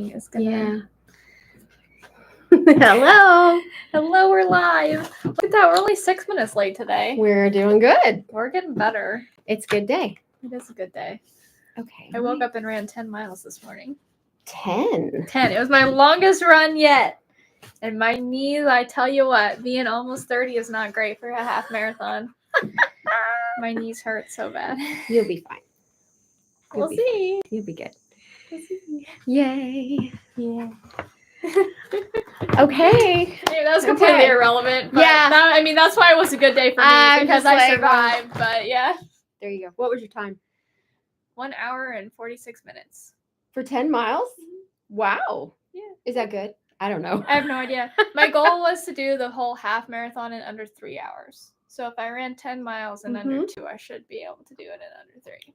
thing is gonna... Yeah. Hello. Hello, we're live. Look at that, we're only 6 minutes late today. We're doing good. We're getting better. It's a good day. It is a good day. Okay. I woke up and ran 10 miles this morning. 10. 10. It was my longest run yet. And my knees, I tell you what, being almost 30 is not great for a half marathon. My knees hurt so bad. You'll be fine. We'll see. You'll be good. We'll see. Yay. Yeah. Okay. Yeah, that was completely irrelevant. But Yeah. that's why it was a good day for me because I survived. But yeah. There you go. What was your time? 1 hour and 46 minutes. For 10 miles? Wow. Yeah. Is that good? I don't know. I have no idea. My goal was to do the whole half marathon in under 3 hours. So if I ran 10 miles in under 2, I should be able to do it in under 3.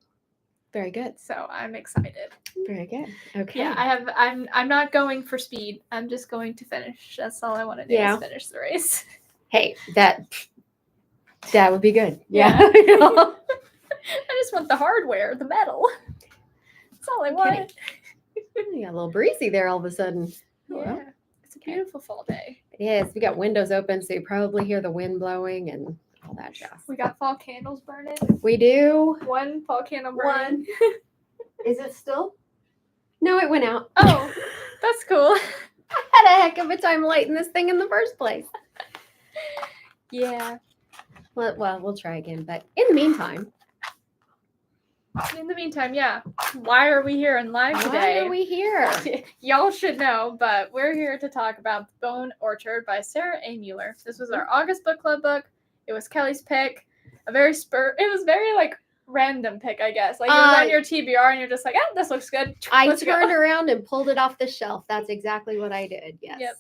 Very good. So I'm excited. Very good. Okay. Yeah, I'm not going for speed. I'm just going to finish. That's all I want to do is finish the race. Hey, that would be good. Yeah. I just want the hardware, the metal. That's all I want. You got a little breezy there all of a sudden. Yeah. Well, It's a beautiful fall day. it is. We got windows open, so you probably hear the wind blowing and all that jazz. We got fall candles burning. We do. 1 fall candle burning. Is it still? No, it went out. Oh, that's cool. I had a heck of a time lighting this thing in the first place. Yeah. Well, we'll try again. But in the meantime, yeah. Why are we here in live today? Why are we here? Y'all should know, but we're here to talk about The Bone Orchard by Sara A. Mueller. This was our August book club book. It was Kelly's pick. It was very like random pick, I guess. Like it was on your TBR and you're just like, this looks good. I turned around and pulled it off the shelf. That's exactly what I did. Yes. Yep.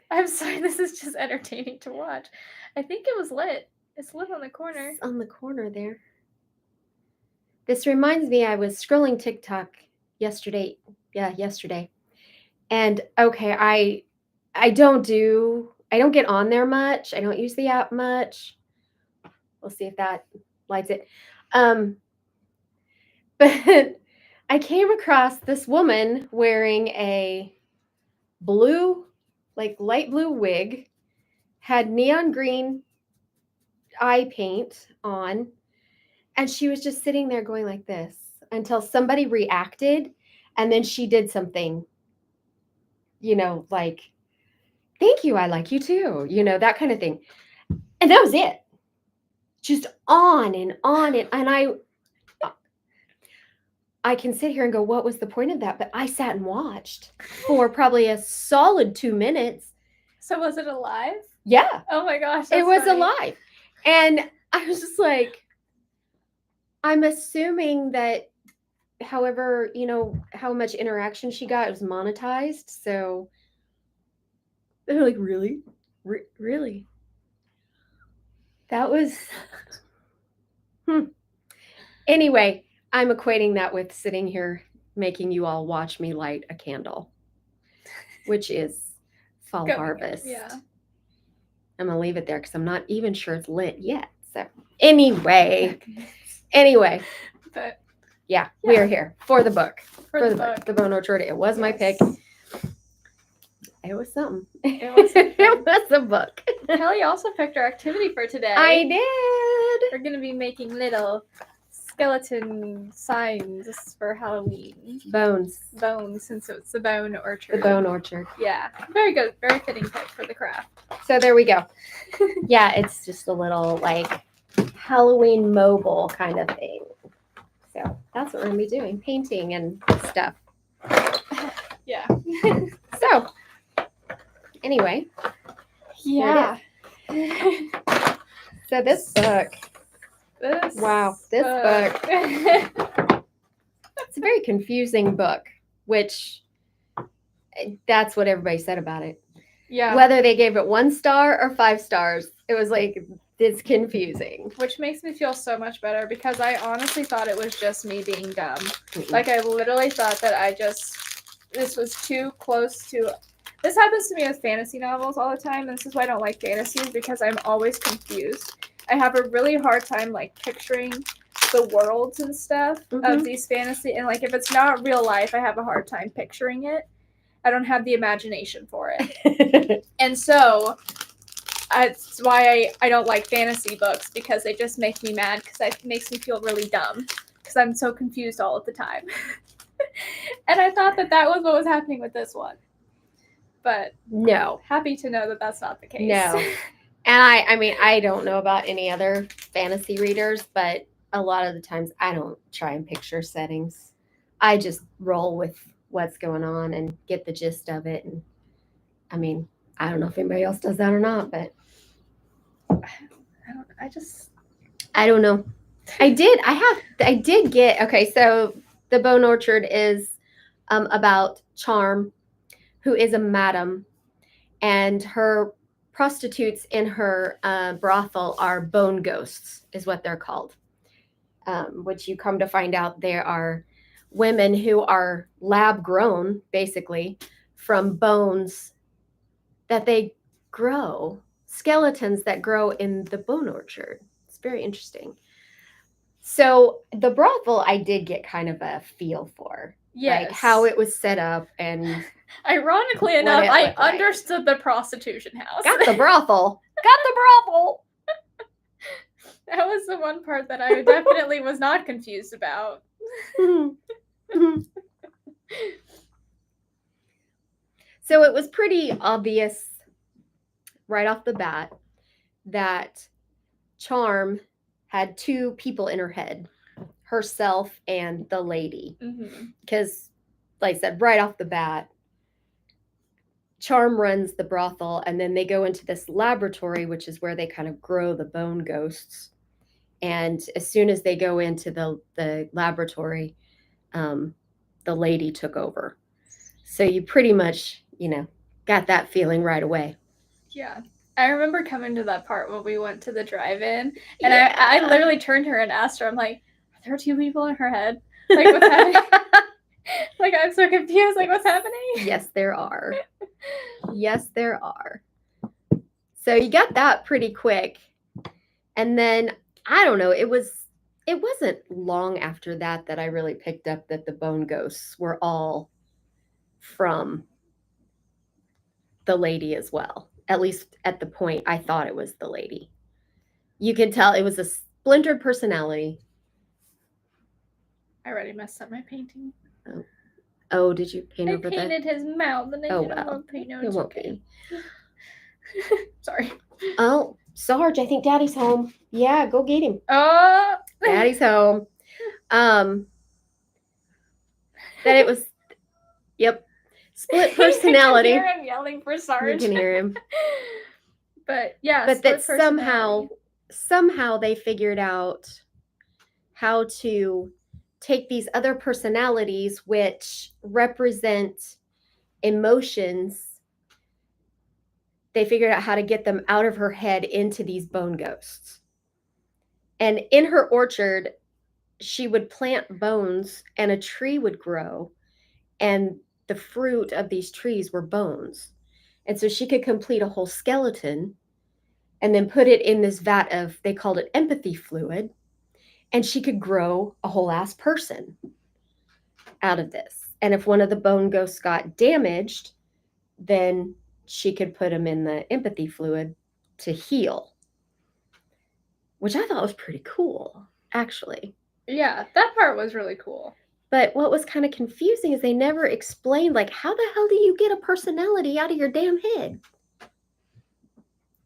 I'm sorry, this is just entertaining to watch. I think it was lit. It's lit on the corner. It's on the corner there. This reminds me, I was scrolling TikTok yesterday. Yeah, yesterday. And okay, I don't get on there much. I don't use the app much. We'll see if that lights it. But I came across this woman wearing a blue, like light blue wig, had neon green eye paint on, and she was just sitting there going like this until somebody reacted, and then she did something, like, thank you, I like you too, that kind of thing. And that was it. Just on and on. And I can sit here and go, what was the point of that? But I sat and watched for probably a solid 2 minutes. So was it alive? Yeah. Oh my gosh. It was alive. And I was just like, I'm assuming that however, how much interaction she got, it was monetized. So they're like, really? Really? That was... Anyway, I'm equating that with sitting here making you all watch me light a candle, which is fall harvest. Yeah. I'm going to leave it there because I'm not even sure it's lit yet. So anyway. But yeah, we are here for the book. For the book. The Bone Orchard. It was my pick. It was something. It was a book. Kelly also picked our activity for today. I did. We're going to be making little skeleton signs for Halloween. Bones, since it's the Bone Orchard. The Bone Orchard. Yeah. Very good. Very fitting pick for the craft. So there we go. Yeah, it's just a little like Halloween mobile kind of thing. So that's what we're going to be doing. Painting and stuff. Yeah. So anyway. Yeah. So this book. This book. It's a very confusing book, which that's what everybody said about it. Yeah. Whether they gave it 1 star or 5 stars, it was like, it's confusing. Which makes me feel so much better because I honestly thought it was just me being dumb. Mm-mm. Like I literally thought that this was too close to... This happens to me with fantasy novels all the time. And this is why I don't like fantasies because I'm always confused. I have a really hard time like picturing the worlds and stuff of Mhm. these fantasy, and like if it's not real life, I have a hard time picturing it. I don't have the imagination for it. And so that's why I don't like fantasy books, because they just make me mad, because it makes me feel really dumb because I'm so confused all of the time. And I thought that was what was happening with this one. But no. Happy to know that that's not the case. No. And I mean, I don't know about any other fantasy readers, but a lot of the times I don't try and picture settings. I just roll with what's going on and get the gist of it. And I mean, I don't know if anybody else does that or not, but I don't know. I did get, okay, so the Bone Orchard is about Charm, who is a madam, and her prostitutes in her brothel are bone ghosts, is what they're called. Which you come to find out there are women who are lab grown, basically, from bones that they grow, skeletons that grow in the bone orchard. It's very interesting. So the brothel, I did get kind of a feel for, like how it was set up, and ironically enough, I understood the prostitution house. Got the brothel. Got the brothel. That was the one part that I definitely was not confused about. So it was pretty obvious right off the bat that Charm had two people in her head, herself and the lady. Because, like I said, right off the bat, Charm runs the brothel, and then they go into this laboratory, which is where they kind of grow the bone ghosts. And as soon as they go into the laboratory, the lady took over. So you pretty much, got that feeling right away. Yeah. I remember coming to that part when we went to the drive-in, and I literally turned to her and asked her, I'm like, are there two people in her head? Like, what's happening? Like, I'm so confused. Like, what's happening? Yes, there are. Yes, there are. So you got that pretty quick. And then, I don't know, it wasn't long after that I really picked up that the bone ghosts were all from the lady as well. At least at the point I thought it was the lady. You could tell it was a splintered personality. I already messed up my painting. Oh, did you paint over that? I painted his mouth, and I didn't want to paint it. It's okay. Sorry. Oh, Sarge, I think Daddy's home. Yeah, go get him. Oh. Daddy's home. That it was, yep, split personality. You can hear him yelling for Sarge. You can hear him. But yeah, but that somehow they figured out how to take these other personalities, which represent emotions. They figured out how to get them out of her head into these bone ghosts. And in her orchard, she would plant bones and a tree would grow, and the fruit of these trees were bones. And so she could complete a whole skeleton and then put it in this vat of, they called it empathy fluid, and she could grow a whole ass person out of this. And if one of the bone ghosts got damaged, then she could put him in the empathy fluid to heal, which I thought was pretty cool, actually. Yeah, that part was really cool. But what was kind of confusing is they never explained, like, how the hell do you get a personality out of your damn head?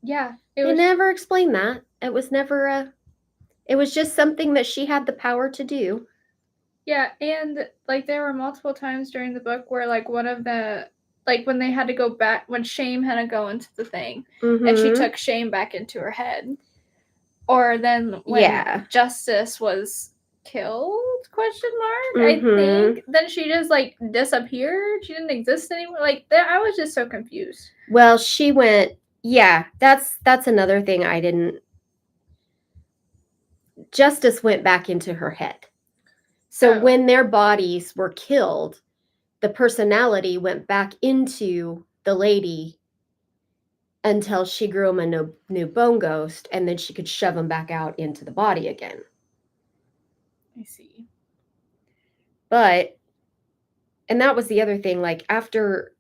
Yeah. They never explained that. It was never it was just something that she had the power to do. Yeah, and, like, there were multiple times during the book where, like, one of the, like, when they had to go back, when Shame had to go into the thing, and she took Shame back into her head. Or then when Justice was killed, ? I think. Then she just, like, disappeared. She didn't exist anymore. Like, I was just so confused. Well, she went, that's another thing I didn't. Justice went back into her head. So when their bodies were killed, the personality went back into the lady until she grew him a new bone ghost, and then she could shove him back out into the body again. I see. But, and that was the other thing, like after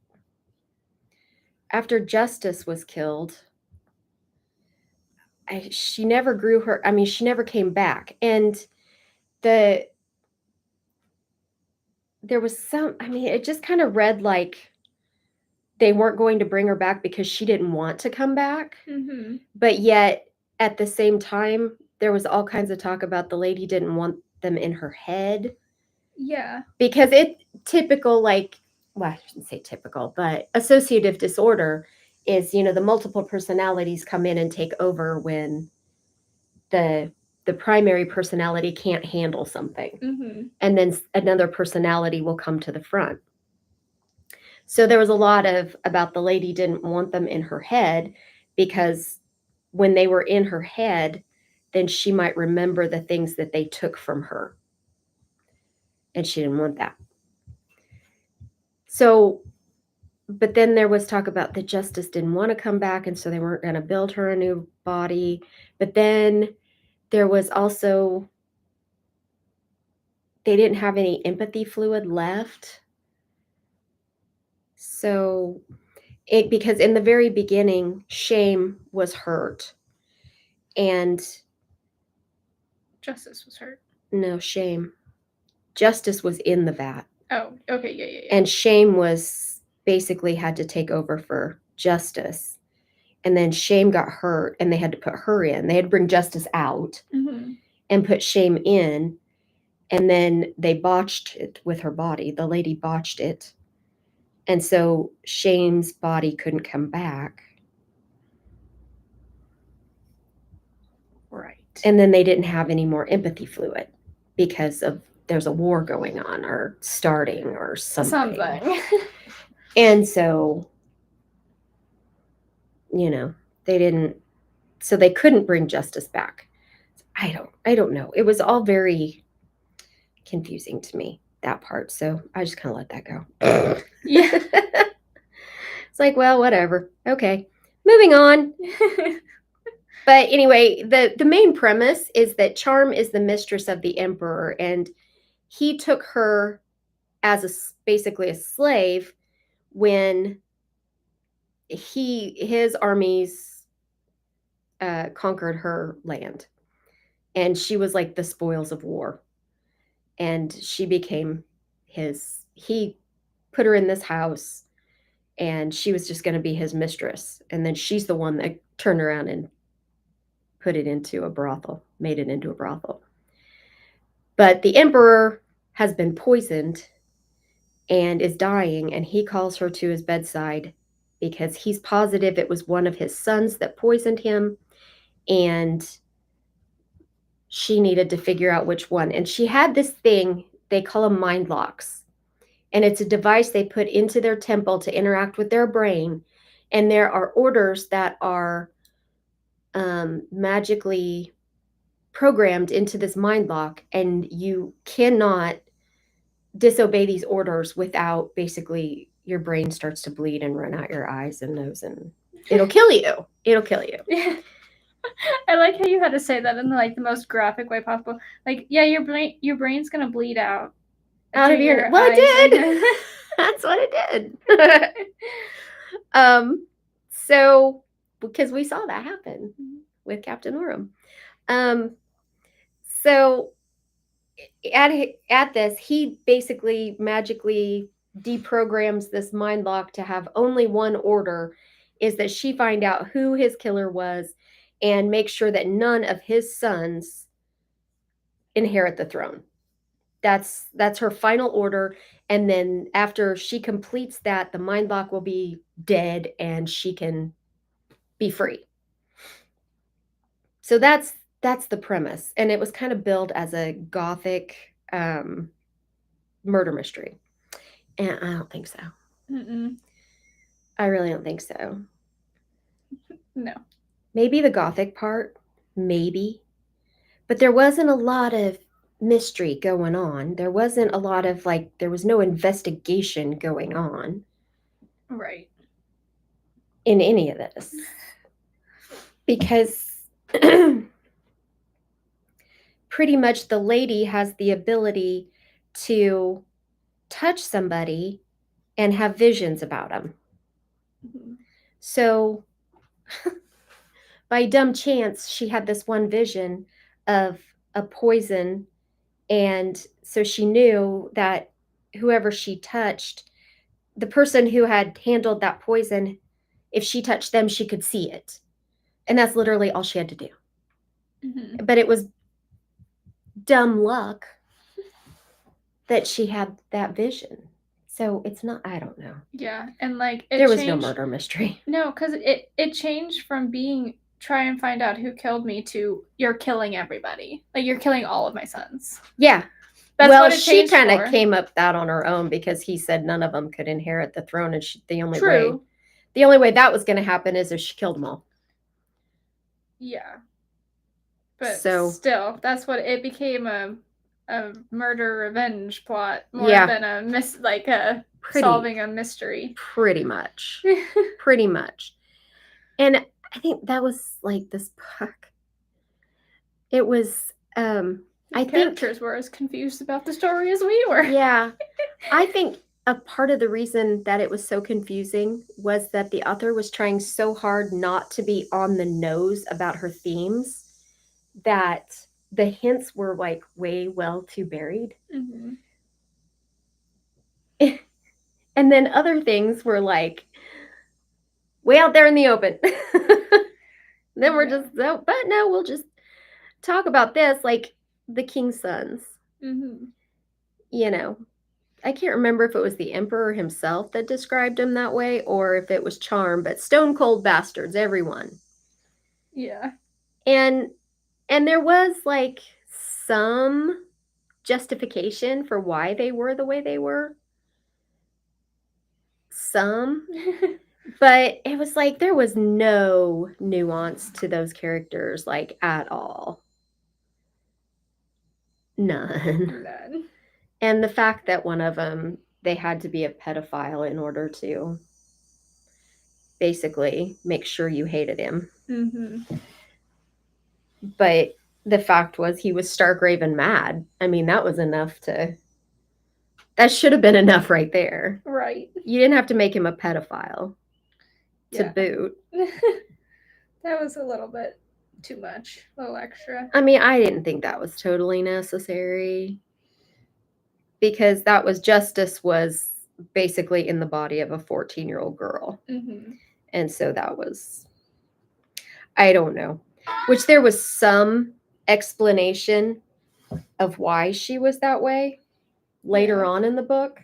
Justice was killed, she never grew her, I mean, she never came back. And there was some, I mean, it just kind of read like they weren't going to bring her back because she didn't want to come back. Mm-hmm. But yet, at the same time, there was all kinds of talk about the lady didn't want them in her head. Yeah. Because it typical, like, well, I shouldn't say typical, but associative disorder is, you know, the multiple personalities come in and take over when the primary personality can't handle something. Mm-hmm. And then another personality will come to the front. So there was a lot of about the lady didn't want them in her head because when they were in her head, then she might remember the things that they took from her. And she didn't want that. So, but then there was talk about the Justice didn't want to come back, and so they weren't going to build her a new body. But then there was also, they didn't have any empathy fluid left. So because in the very beginning, Shame was hurt. And Justice was hurt. no, Shame. Justice was in the vat. Oh, okay, yeah. And Shame was basically had to take over for Justice. And then Shame got hurt and they had to put her in. They had to bring Justice out and put Shame in. And then they botched it with her body. The lady botched it. And so Shame's body couldn't come back. Right. And then they didn't have any more empathy fluid because of there's a war going on or starting or something. And so, you know, they didn't, so they couldn't bring Justice back. I don't know. It was all very confusing to me, that part. So I just kind of let that go. Yeah. It's like, well, whatever. Okay. Moving on. But anyway, the main premise is that Charm is the mistress of the Emperor, and he took her as basically a slave when his armies conquered her land, and she was like the spoils of war, and she became he put her in this house, and she was just going to be his mistress, and then she's the one that turned around and put it into a brothel, made it into a brothel. But the Emperor has been poisoned and is dying, and he calls her to his bedside because he's positive it was one of his sons that poisoned him, and she needed to figure out which one. And she had this thing they call them mind locks, and it's a device they put into their temple to interact with their brain, and there are orders that are magically programmed into this mind lock, and you cannot disobey these orders without basically your brain starts to bleed and run out your eyes and nose, and it'll kill you. It'll kill you. Yeah. I like how you had to say that in like the most graphic way possible. Like, yeah, your brain's gonna bleed out of your well, eyes. It did. That's what it did. So because we saw that happen with Captain Orem. So at this, he basically magically deprograms this mind lock to have only one order, is that she find out who his killer was and make sure that none of his sons inherit the throne. That's her final order. And then after she completes that, the mind lock will be dead and she can be free. So that's the premise. And it was kind of billed as a gothic murder mystery. And I don't think so. Mm-mm. I really don't think so. No. Maybe the gothic part, maybe. But there wasn't a lot of mystery going on. There wasn't a lot of there was no investigation going on. Right. In any of this. Because pretty much the lady has the ability to touch somebody and have visions about them. Mhm. So, by dumb chance, she had this one vision of a poison, and so she knew that whoever she touched, the person who had handled that poison, if she touched them, she could see it. And that's literally all she had to do. Mhm. But it was dumb luck that she had that vision. So it's not, I don't know. Yeah, and like it There was changed. no murder mystery. No, because it changed from being try and find out who killed me to you're killing everybody. Like you're killing all of my sons. Yeah. That's well, what it she changed kind for. of came up that on her own because he said none of them could inherit the throne, and the only True. way that was going to happen is if she killed them all. Yeah. But So still, that's what it became a murder revenge plot more Yeah. than a solving a mystery. pretty much. Pretty much. And I think that was like this book. It was The characters were as confused about the story as we were. Yeah. I think a part of the reason that it was so confusing was that the author was trying so hard not to be on the nose about her themes that the hints were like way well too buried. Mhm. And then other things were like way out there in the open. Then we're Yeah. just, but no, we'll just talk about this, like the king's sons. Mhm. You know, I can't remember if it was the emperor himself that described him that way or if it was Charm, but stone cold bastards, everyone. Yeah. And there was like some justification for why they were the way they were. Some. But it was like there was no nuance to those characters, like at all. None. None. And the fact that one of them, they had to be a pedophile in order to basically make sure you hated him. Mhm. But the fact was he was stark raving mad. I mean, that was enough to, that should have been enough right there. Right. You didn't have to make him a pedophile to Yeah. boot. That was a little bit too much, a little extra. I mean, I didn't think that was totally necessary because that was justice was basically in the body of a 14-year-old girl. Mm-hmm. And so that was, I don't know, which there was some explanation of why she was that way later on in the book,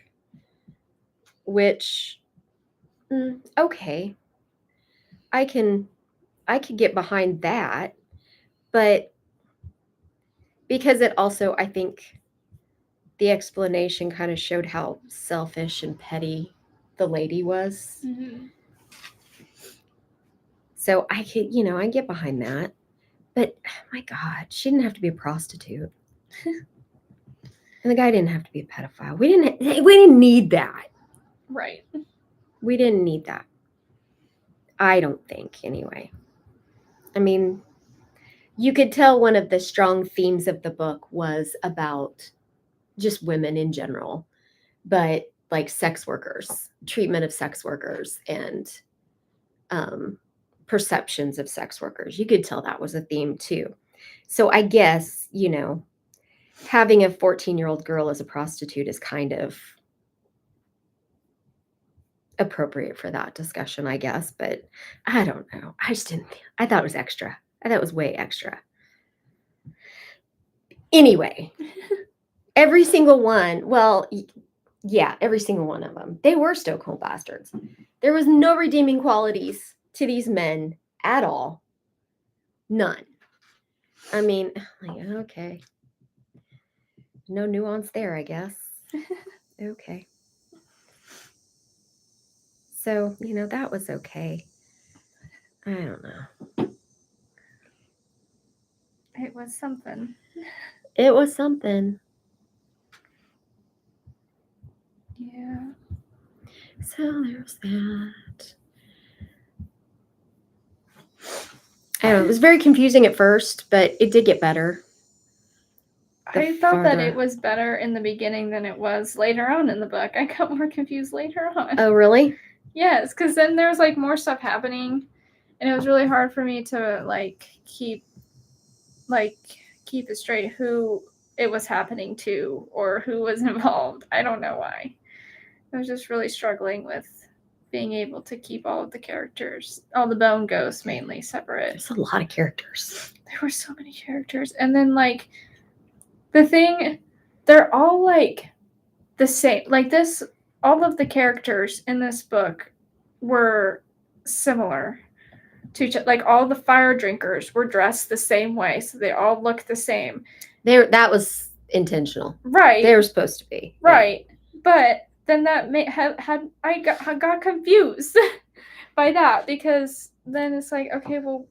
which, okay, I could get behind that, but because it also, I think the explanation kind of showed how selfish and petty the lady was. Mm-hmm. So I could, I get behind that. But my God, she didn't have to be a prostitute. And the guy didn't have to be a pedophile. We didn't need that. Right. We didn't need that. I don't think, anyway. I mean, you could tell one of the strong themes of the book was about just women in general, but like sex workers, treatment of sex workers, and perceptions of sex workers. You could tell that was a theme too. So I guess, having a 14-year-old girl as a prostitute is kind of appropriate for that discussion, I guess. But I don't know. I just didn't. I thought it was extra. I thought it was way extra. Anyway, every single one, well, yeah, every single one of them, they were stone cold bastards. There was no redeeming qualities to these men at all. None. I mean, like, okay. No nuance there, I guess. Okay. So, that was okay. I don't know. It was something. It was something. Yeah. So there's that. I don't know, it was very confusing at first, but it did get better. I thought that farther- it was better in the beginning than it was later on in the book. I got more confused later on. Oh, really? Yes, because then there was like more stuff happening, and it was really hard for me to keep it straight who it was happening to or who was involved. I don't know why. I was just really struggling with being able to keep all of the characters, all the bone ghosts mainly, separate. There's a lot of characters. There were so many characters, and then the thing, they're all the same. This, all of the characters in this book were similar to each other. All the fire drinkers were dressed the same way, so they all look the same. That was intentional, right? They were supposed to be, right. Yeah. But then that I got confused by that, because then it's okay, well,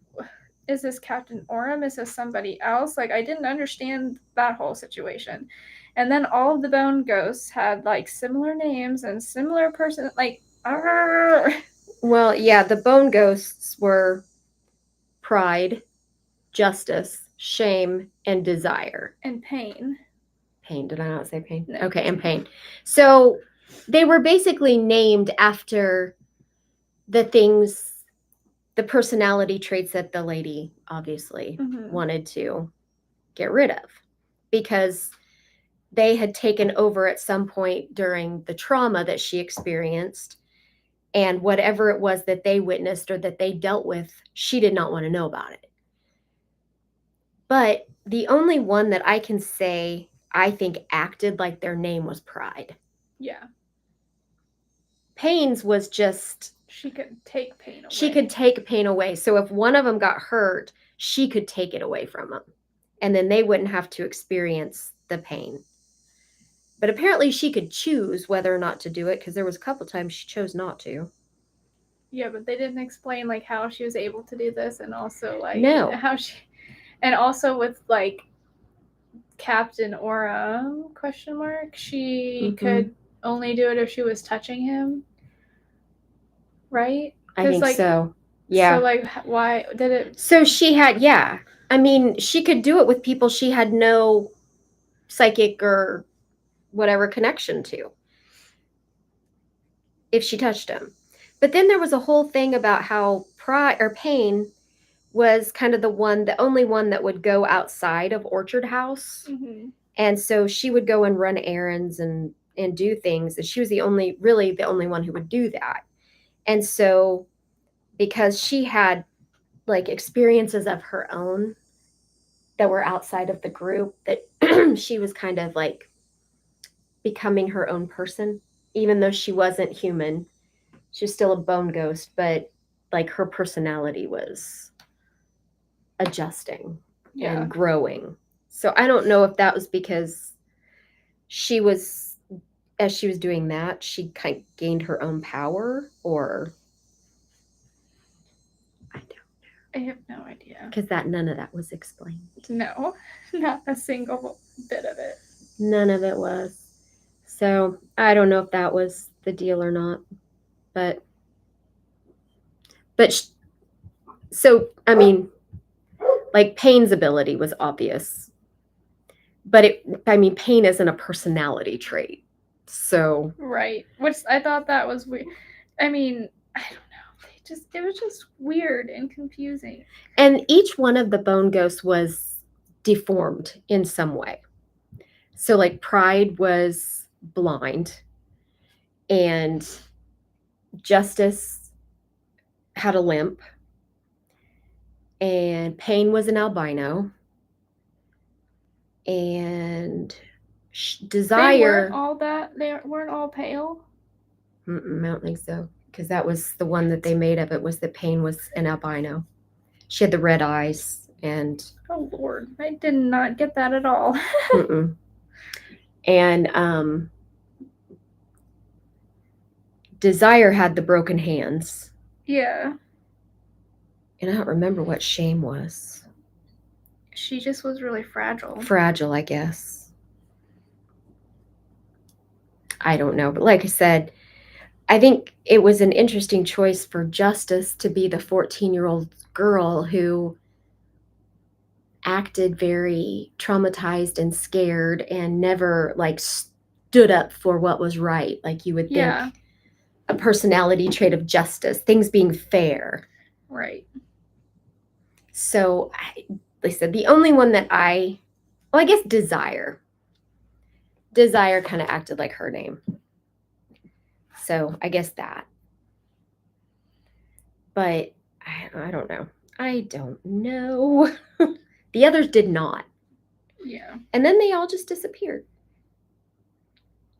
is this Captain Orem? Is this somebody else? I didn't understand that whole situation. And then all of the bone ghosts had similar names and similar person. Well, yeah, the bone ghosts were pride, justice, shame, and desire. And pain. Pain. Did I not say pain? No. Okay, and pain. So they were basically named after the things, the personality traits that the lady obviously wanted to get rid of, because they had taken over at some point during the trauma that she experienced, and whatever it was that they witnessed or that they dealt with, she did not want to know about it. But the only one that I can say I think acted like their name was Pride. Yeah. Pain's was just... she could take pain away. She could take pain away. So if one of them got hurt, she could take it away from them. And then they wouldn't have to experience the pain. But apparently she could choose whether or not to do it, because there was a couple times she chose not to. Yeah, but they didn't explain how she was able to do this, and also no, how she, and also with Captain Orem ? She could only do it if she was touching him, right? I think so. Yeah. So why did it? So she had, yeah. I mean, she could do it with people she had no psychic or whatever connection to, if she touched him. But then there was a whole thing about how Pain was kind of the only one that would go outside of Orchard House. Mm-hmm. And so she would go and run errands and do things. And she was the only one who would do that. And so because she had experiences of her own that were outside of the group, that she was kind of becoming her own person, even though she wasn't human. She was still a bone ghost, but her personality was adjusting and growing. So I don't know if that was because as she was doing that, she kind of gained her own power, or I have no idea. Because none of that was explained. No, not a single bit of it. None of it was. So I don't know if that was the deal or not. But so, I mean, Pain's ability was obvious. But Pain isn't a personality trait. So. Right. Which I thought that was weird. I mean, I don't know. It was just weird and confusing. And each one of the bone ghosts was deformed in some way. So Pride was blind, and Justice had a limp, and Pain was an albino, and Desire... They weren't all pale? I don't think so. Because that was the one that they made of it, was that Pain was an albino. She had the red eyes and... Oh, Lord. I did not get that at all. And Desire had the broken hands. Yeah. And I don't remember what Shame was. She just was really fragile. Fragile, I guess. I don't know. But like I said, I think it was an interesting choice for Justice to be the 14-year-old girl who acted very traumatized and scared and never like stood up for what was right. Like you would think Yeah. a personality trait of justice, things being fair. Right. So, like I said, the only one that well, I guess Desire. Desire kind of acted like her name. So I guess that. But I don't know. I don't know. The others did not. Yeah. And then they all just disappeared.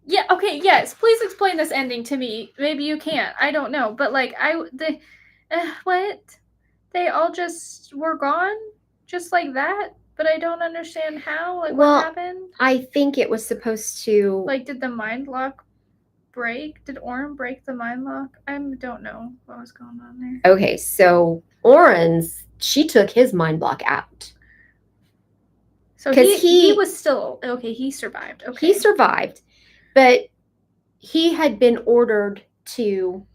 Yeah, okay, yes. Please explain this ending to me. Maybe you can't. I don't know. But like what? They all just were gone just like that? But I don't understand how. Like Well, what happened? I think it was supposed to Like did the mind lock break? Did Orm break the mind lock? I don't know what was going on there. Okay, so Oren's she took his mind block out. So he was still okay, he survived. Okay. He survived, but he had been ordered to.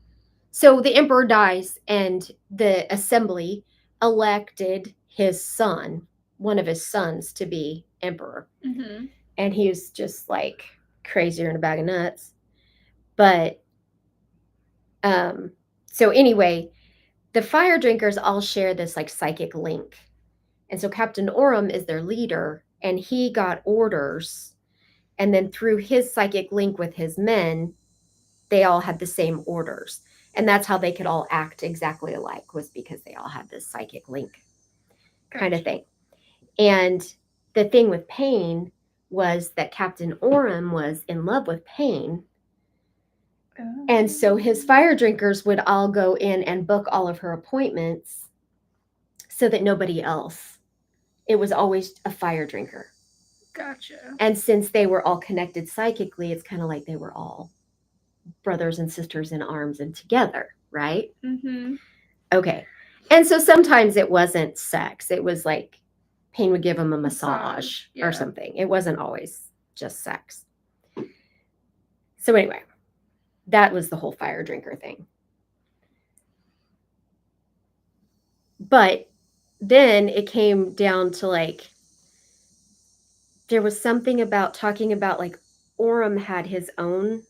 So the emperor dies, and the assembly elected his son, one of his sons, to be emperor. Mm-hmm. And he was just like crazier than a bag of nuts. But so anyway, the fire drinkers all share this like psychic link. And so Captain Orem is their leader, and he got orders. And then through his psychic link with his men, they all had the same orders. And that's how they could all act exactly alike, was because they all had this psychic link kind of thing. And the thing with Pain was that Captain Orem was in love with Pain. And so his fire drinkers would all go in and book all of her appointments so that nobody else. It was always a fire drinker. Gotcha. And since they were all connected psychically, it's kind of like they were all brothers and sisters in arms and together, right? Mm-hmm. Okay. And so sometimes it wasn't sex. It was like Pain would give him a massage yeah. or something. It wasn't always just sex. So anyway, that was the whole fire drinker thing. But then it came down to like, there was something about talking about like Orem had his own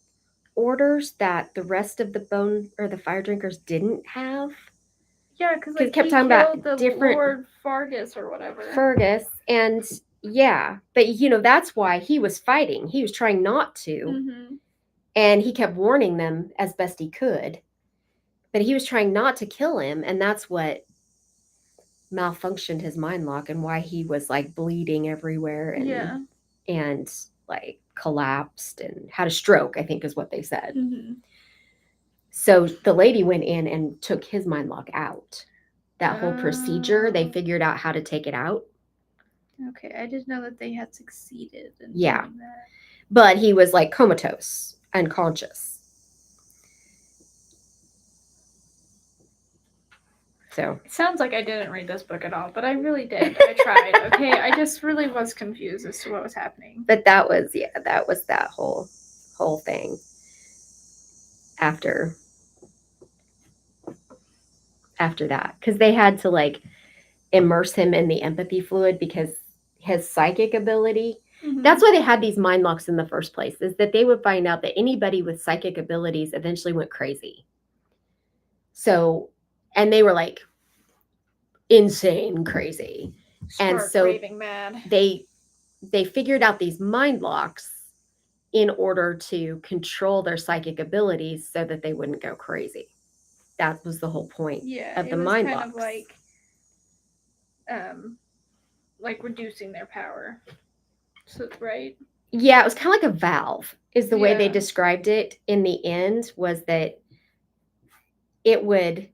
orders that the rest of the bone or the fire drinkers didn't have. Yeah, because like It kept he talking killed about the different Lord Fargus or whatever. Fergus, and yeah, but that's why he was fighting. He was trying not to, Mm-hmm. and he kept warning them as best he could, but he was trying not to kill him, and that's what malfunctioned his mind lock and why he was like bleeding everywhere and like collapsed and had a stroke, I think is what they said. Mm-hmm. So the lady went in and took his mind lock out. That whole procedure, they figured out how to take it out. Okay, I didn't know that they had succeeded in Yeah. doing that. But he was like comatose, unconscious. So it sounds like I didn't read this book at all, but I really did. I tried. Okay, I just really was confused as to what was happening. But that was that whole thing after that, because they had to like immerse him in the empathy fluid because his psychic ability. Mm-hmm. That's why they had these mind locks in the first place, is that they would find out that anybody with psychic abilities eventually went crazy. So, and they were like insane crazy. And so raving mad. They figured out these mind locks in order to control their psychic abilities so that they wouldn't go crazy. That was the whole point of the mind locks. Kind of like reducing their power. So, right? Yeah, it was kind of like a valve, is the way they described it in the end, was that it would,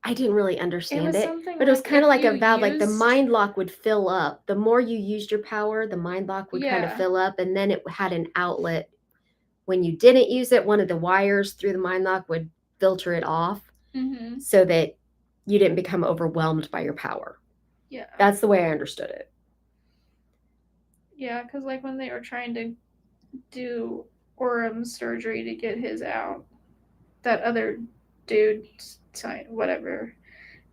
I didn't really understand it, but it was kind of like a valve, like the mind lock would fill up. The more you used your power, the mind lock would kind of fill up, and then it had an outlet. When you didn't use it, one of the wires through the mind lock would filter it off, mm-hmm. so that you didn't become overwhelmed by your power. Yeah. That's the way I understood it. Yeah, because like when they were trying to do Orem's surgery to get his out, that other dude, whatever,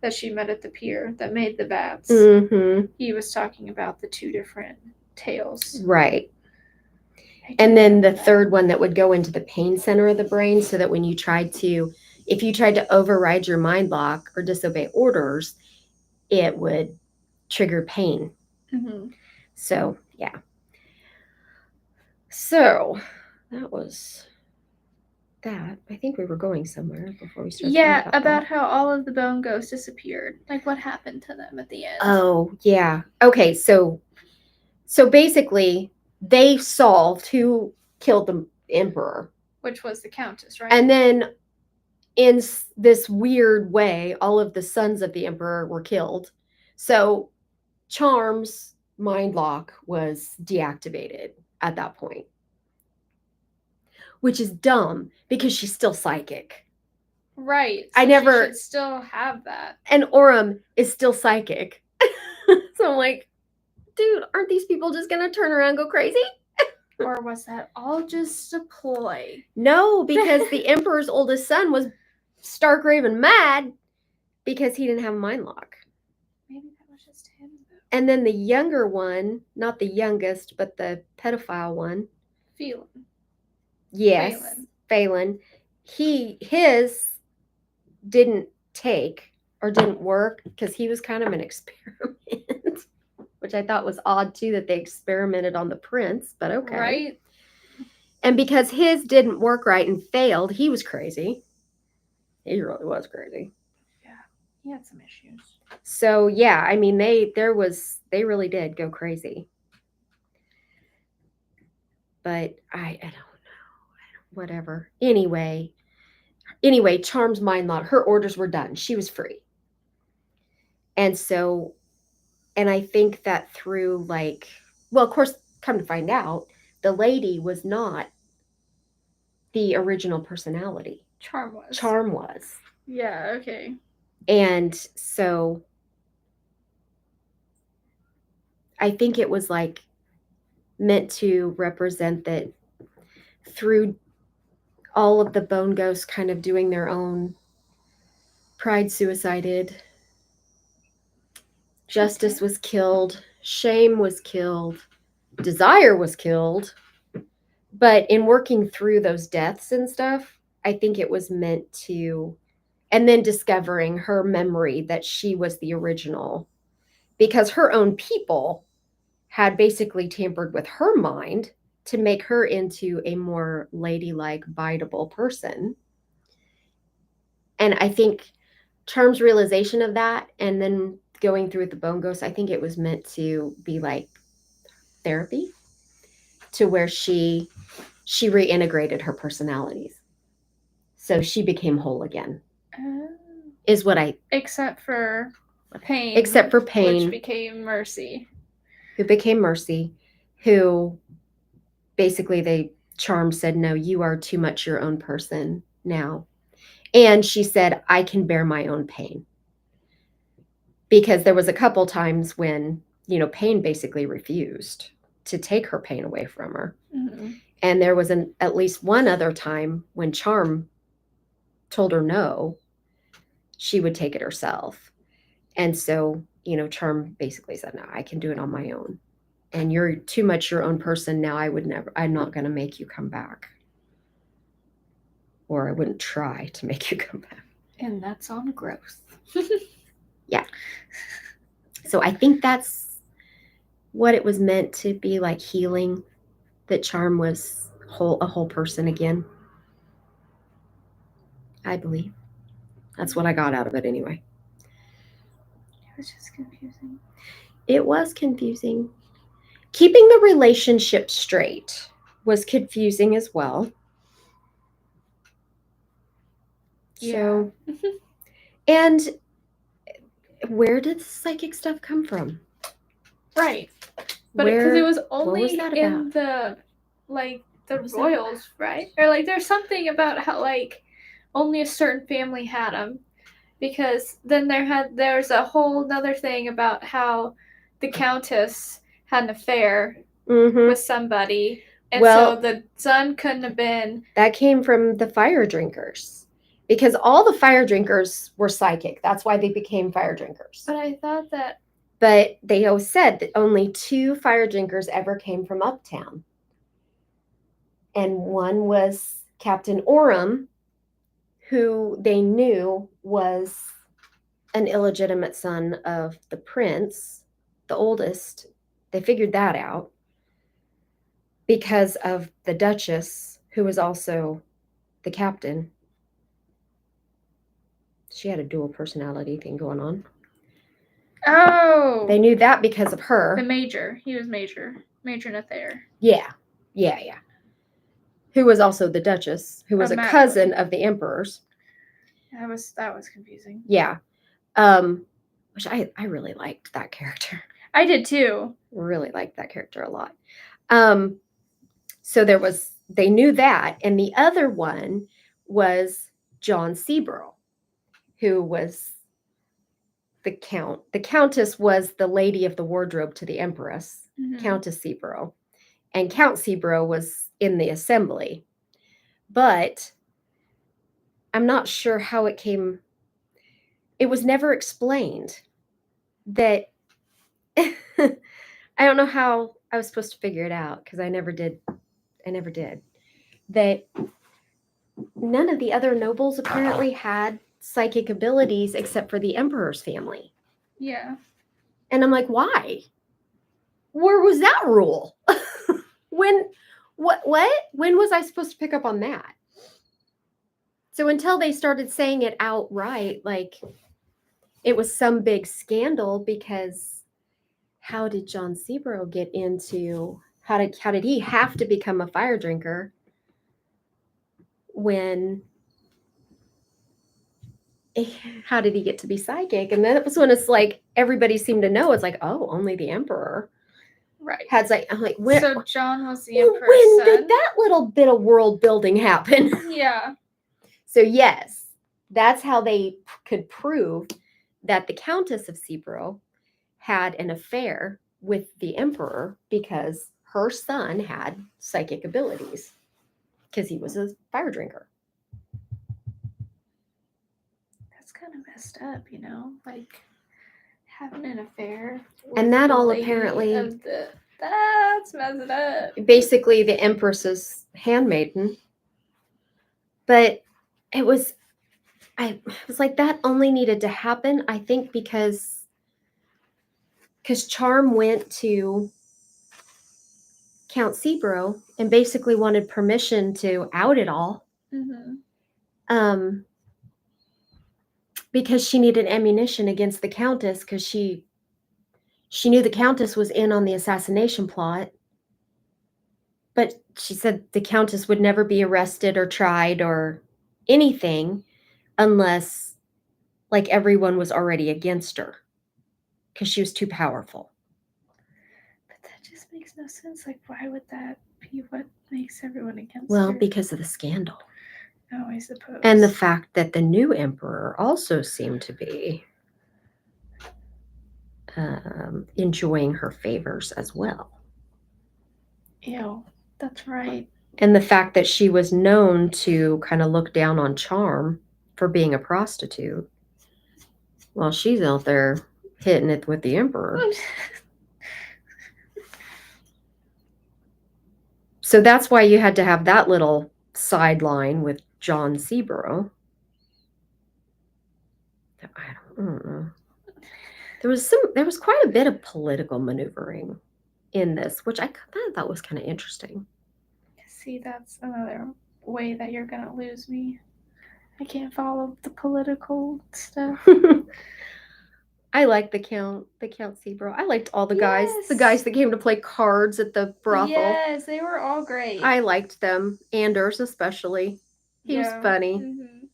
that she met at the pier that made the bats. Mm-hmm. He was talking about the two different tales. Right. I do And then the remember that. third one that would go into the pain center of the brain, so that when you tried to, if you tried to override your mind lock or disobey orders, it would trigger pain. Mm-hmm. So, yeah. So, that was that. I think we were going somewhere before we started Yeah, talking about that. how all of the bone ghosts disappeared. Like, what happened to them at the end? Oh, yeah. Okay, so basically they solved who killed the emperor. Which was the Countess, right? And then in this weird way, all of the sons of the emperor were killed. So Charm's mind lock was deactivated at that point, which is dumb because she's still psychic. Right. I So never- she should still have that. And Orem is still psychic. So I'm like, dude, aren't these people just going to turn around and go crazy? Or was that all just a ploy? No, because the emperor's oldest son was stark raving mad because he didn't have a mind lock. Maybe that was just him, though. And then the younger one, not the youngest, but the pedophile one. Phelan. Yes. Phelan. His didn't take or didn't work because he was kind of an experiment, which I thought was odd too, that they experimented on the prince, but okay. Right? And because his didn't work right and failed, he was crazy. He really was crazy. Yeah, he had some issues. So yeah, I mean they really did go crazy. But I don't know. Whatever. Anyway, Charm's mind lock, her orders were done. She was free. And so, and I think that through like, well, of course, come to find out, the lady was not the original personality. Charm was. Charm was. Yeah, okay. And so I think it was like meant to represent that through all of the bone ghosts kind of doing their own pride suicided. Justice was killed. Shame was killed. Desire was killed. But in working through those deaths and stuff, I think it was meant to, and then discovering her memory that she was the original, because her own people had basically tampered with her mind to make her into a more ladylike, biteable person. And I think Charm's realization of that, and then going through with the bone ghost, I think it was meant to be like therapy, to where she reintegrated her personalities. So she became whole again. Is what I... Except for Pain. Which became Mercy. Who became Mercy, who basically Charm said, no, you are too much your own person now. And she said, I can bear my own pain. Because there was a couple times when, Pain basically refused to take her pain away from her. Mm-hmm. And there was at least one other time when Charm told her no, she would take it herself. And so, Charm basically said, no, I can do it on my own. And you're too much your own person now. I'm not going to make you come back. Or I wouldn't try to make you come back. And that's on growth. Yeah. So I think that's what it was meant to be, like healing, that Charm was a whole person again. I believe. That's what I got out of it anyway. It was just confusing. It was confusing. Keeping the relationship straight was confusing as well. Yeah. So, and where did the psychic stuff come from? Right. But because it was only in the royals, right? Or like there's something about how like only a certain family had them. Because then there's a whole nother thing about how the Countess had an affair with somebody. And so the son couldn't have been. That came from the fire drinkers. because all the fire drinkers were psychic. That's why they became fire drinkers. But I thought that. But they always said that only 2 fire drinkers ever came from uptown. And one was Captain Orem, who they knew was an illegitimate son of the prince, the oldest. They figured that out because of the Duchess, who was also the captain. She had a dual personality thing going on. Oh. They knew that because of her. The Major. He was Major. Major Nathaire. Yeah. Who was also the Duchess, who was a cousin of the Emperor's. That was confusing. Yeah. Which I really liked that character. I did too. Really liked that character a lot. So they knew that, and the other one was John Seaborough, who was the count. The countess was the lady of the wardrobe to the Empress, Countess Seaborough, and Count Seaborough was in the assembly. But I'm not sure how it came. It was never explained that. I don't know how I was supposed to figure it out because I never did. That none of the other nobles apparently had psychic abilities except for the Emperor's family. Yeah. And I'm like, why? Where was that rule? When was I supposed to pick up on that? So until they started saying it outright, like it was some big scandal, because how did John Seaborough get into how did he have to become a fire drinker when how did he get to be psychic? And then it was when it's like everybody seemed to know, it's like, oh, only the Emperor. Right. I'm like, when, so John was the Emperor's when son? did that little bit of world building happen? Yeah. So yes, that's how they could prove that the Countess of Seaborough had an affair with the Emperor, because her son had psychic abilities because he was a fire drinker. That's kind of messed up, like having an affair. And that all apparently that's messed up. Basically the Empress's handmaiden. But it was like that only needed to happen, I think, because Charm went to Count Seaborough and basically wanted permission to out it all. Because she needed ammunition against the Countess, because she knew the Countess was in on the assassination plot. But she said the Countess would never be arrested or tried or anything unless, like, everyone was already against her, because she was too powerful. But that just makes no sense. Like, why would that be what makes everyone against her? Well, because of the scandal. Oh, I suppose. And the fact that the new emperor also seemed to be enjoying her favors as well. Ew, that's right. And the fact that she was known to kind of look down on Charm for being a prostitute, while she's out there hitting it with the emperor. So that's why you had to have that little sideline with John Seaborough. I don't know. There was quite a bit of political maneuvering in this, which I thought was kind of interesting. See, that's another way that you're gonna lose me. I can't follow the political stuff. I liked the Count Seaborough. I liked all the guys. The guys that came to play cards at the brothel. Yes, they were all great. I liked them. Anders especially. He was funny. Mm-hmm.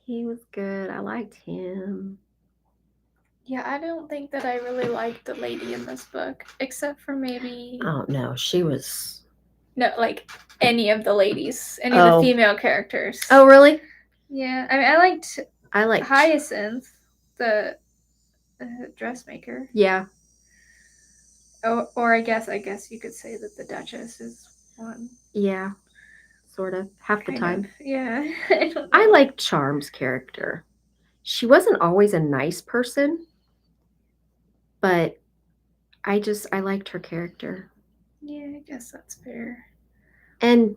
He was good. I liked him. Yeah, I don't think that I really liked the lady in this book, except for maybe... Oh, no, she was... No, like, any of the ladies. Any of the female characters. Oh, really? Yeah, I mean, I liked Hyacinth, the dressmaker. Yeah. Oh, or I guess you could say that the Duchess is one. Yeah. sort of, half the Kind time. of. Yeah. I don't I know. like Charm's character. She wasn't always a nice person, but I liked her character. Yeah, I guess that's fair. And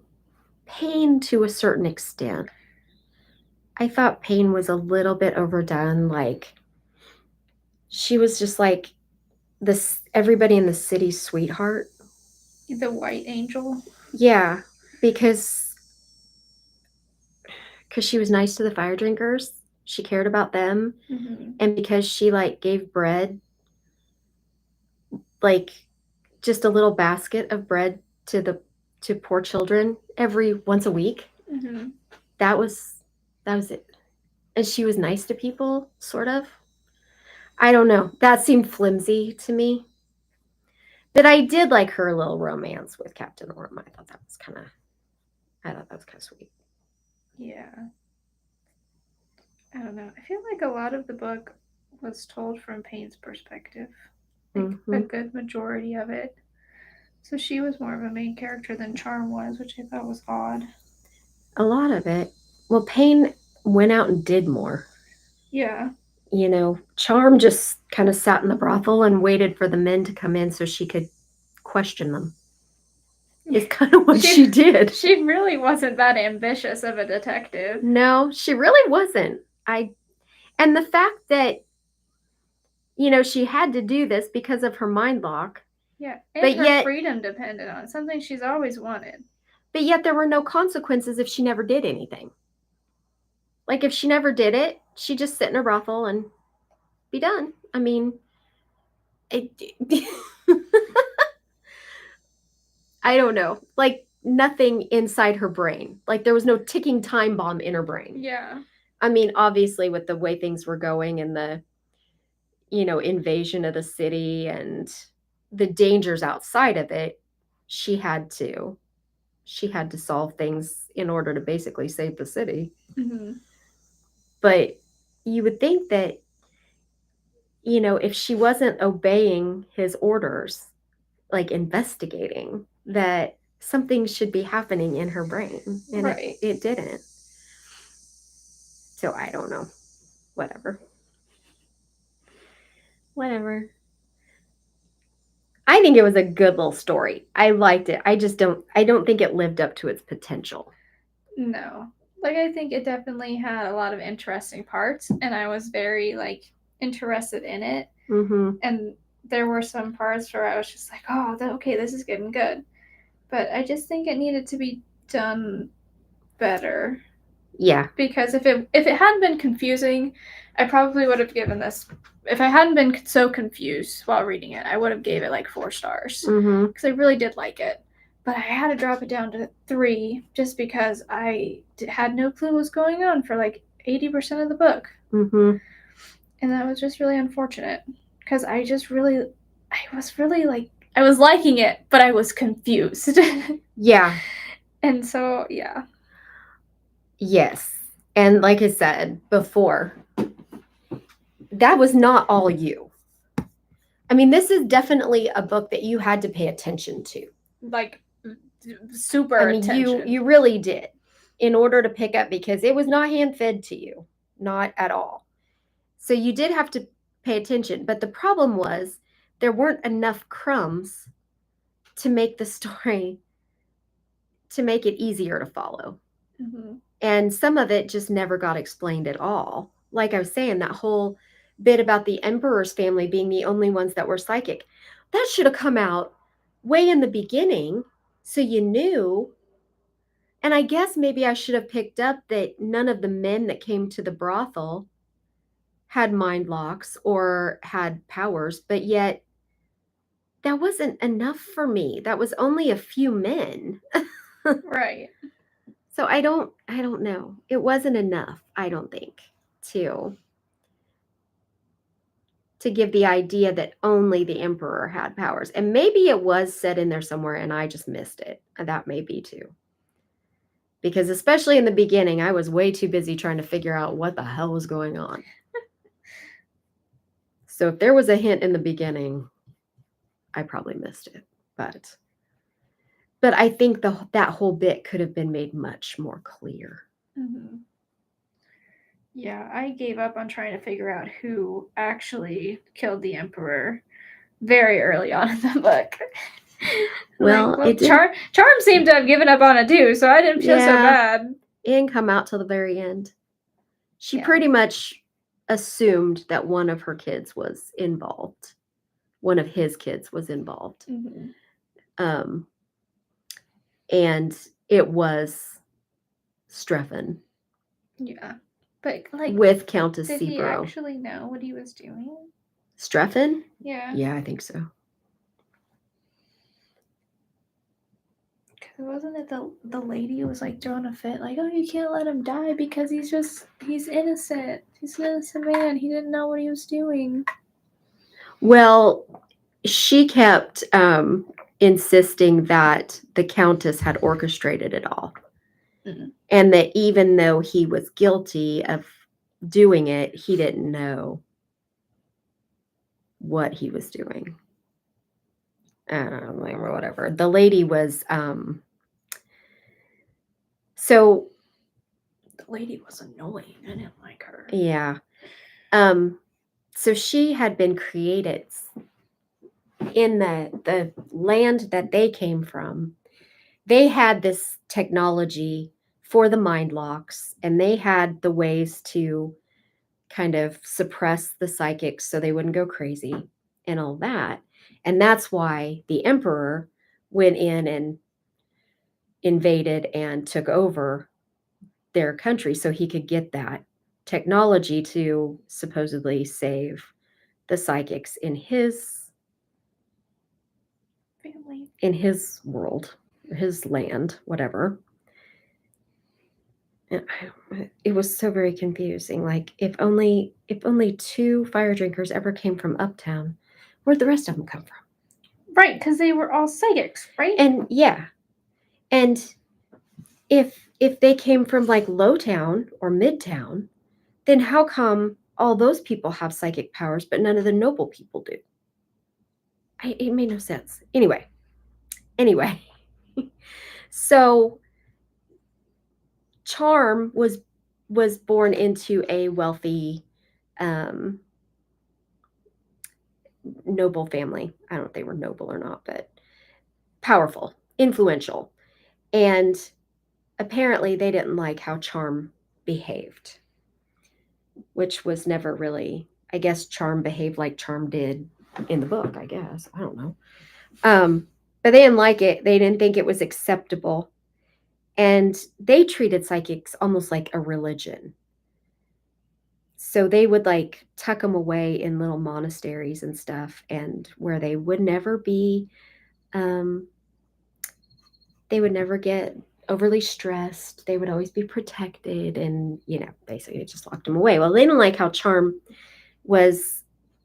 Pain to a certain extent. I thought Pain was a little bit overdone. Like, she was just like this everybody in the city's sweetheart. The White Angel. Yeah, because she was nice to the fire drinkers. She cared about them, Mm-hmm. and because she like gave bread, like just a little basket of bread to the to poor children every once a week. Mm-hmm. That was that was it. And she was nice to people, sort of. I don't know. That seemed flimsy to me. But I did like her little romance with Captain Orm. I thought that was kind of sweet. Yeah. I don't know. I feel like a lot of the book was told from Payne's perspective. Like a Mm-hmm. good majority of it. So she was more of a main character than Charm was, which I thought was odd. A lot of it. Well, Payne went out and did more. Yeah. You know, Charm just kind of sat in the brothel and waited for the men to come in so she could question them. Is kind of what she did. She really wasn't that ambitious of a detective. No, she really wasn't. And the fact that she had to do this because of her mind lock. Yeah, and But her yet freedom depended on it, something she's always wanted. but yet there were no consequences if she never did anything. Like if she never did it, she'd just sit in a brothel and be done. I mean, it, I don't know. Like nothing inside her brain. Like there was no ticking time bomb in her brain. Yeah. I mean, obviously with the way things were going and the invasion of the city and the dangers outside of it, she had to solve things in order to basically save the city. Mm-hmm. But you would think that if she wasn't obeying his orders, like investigating, that something should be happening in her brain, and right. it didn't. So I don't know. Whatever. I think it was a good little story. I liked it. I don't think it lived up to its potential. No. Like I think it definitely had a lot of interesting parts and I was very like interested in it. Mm-hmm. And there were some parts where I was just like, "Oh, okay, this is getting good." But I just think it needed to be done better. Yeah. Because if it hadn't been confusing, I probably would have given this. If I hadn't been so confused while reading it, I would have gave it like 4 stars Mm-hmm. because I really did like it. But I had to drop it down to 3 just because I had no clue what was going on for like 80% of the book, Mm-hmm. and that was just really unfortunate because I was really like I was liking it, but I was confused. Yeah. And so yeah. Yes. And like I said before, that was not all you. I mean, this is definitely a book that you had to pay attention to. Like super attention. You really did in order to pick up because it was not hand fed to you, not at all. So you did have to pay attention. But the problem was there weren't enough crumbs to make the story to make it easier to follow. Mm-hmm. And some of it just never got explained at all. Like I was saying, that whole bit about the emperor's family being the only ones that were psychic, that should have come out way in the beginning so you knew. And I guess maybe I should have picked up that none of the men that came to the brothel had mind locks or had powers, but yet that wasn't enough for me. That was only a few men. Right. So I don't know. It wasn't enough, I don't think, to give the idea that only the emperor had powers. And maybe it was said in there somewhere and I just missed it. And that may be too. Because especially in the beginning, I was way too busy trying to figure out what the hell was going on. So if there was a hint in the beginning, I probably missed it. But But I think that whole bit could have been made much more clear. Mm-hmm. Yeah, I gave up on trying to figure out who actually killed the emperor very early on in the book. Well, it didn't. Charm seemed to have given up on it too, so I didn't feel so Yeah. bad. It didn't come out till the very end. She Yeah. pretty much assumed that one of her kids was involved. One of his kids was involved. Mm-hmm. And it was Strephon. Yeah. But, like, with Countess did he Seabro. actually know what he was doing? Strephon? Yeah. Yeah, I think so. Because wasn't it the lady who was, like, throwing a fit? Like, oh, you can't let him die because he's innocent. He's an innocent man. He didn't know what he was doing. Well, she kept insisting that the Countess had orchestrated it all. Mm-hmm. And that even though he was guilty of doing it, he didn't know what he was doing. Or whatever. The lady was so The lady was annoying. I didn't like her. Yeah. So she had been created in the land that they came from. They had this technology for the mind locks, and they had the ways to kind of suppress the psychics so they wouldn't go crazy and all that. And that's why the emperor went in and invaded and took over their country so he could get that technology to supposedly save the psychics in his family, in his world, his land, whatever. And it was so very confusing. Like, if only 2 fire drinkers ever came from Uptown, where'd the rest of them come from? Right, because they were all psychics, right? And yeah, and if they came from like Lowtown or Midtown, then how come all those people have psychic powers but none of the noble people do? It made no sense. Anyway, so Charm was born into a wealthy noble family. I don't know if they were noble or not, but powerful, influential. And apparently they didn't like how Charm behaved, which was never really, I guess Charm behaved like Charm did in the book, I guess. I don't know. But they didn't like it. They didn't think it was acceptable. And they treated psychics almost like a religion. So they would like tuck them away in little monasteries and stuff, and where they would never get overly stressed. They would always be protected, and basically just locked them away. Well, they didn't like how Charm was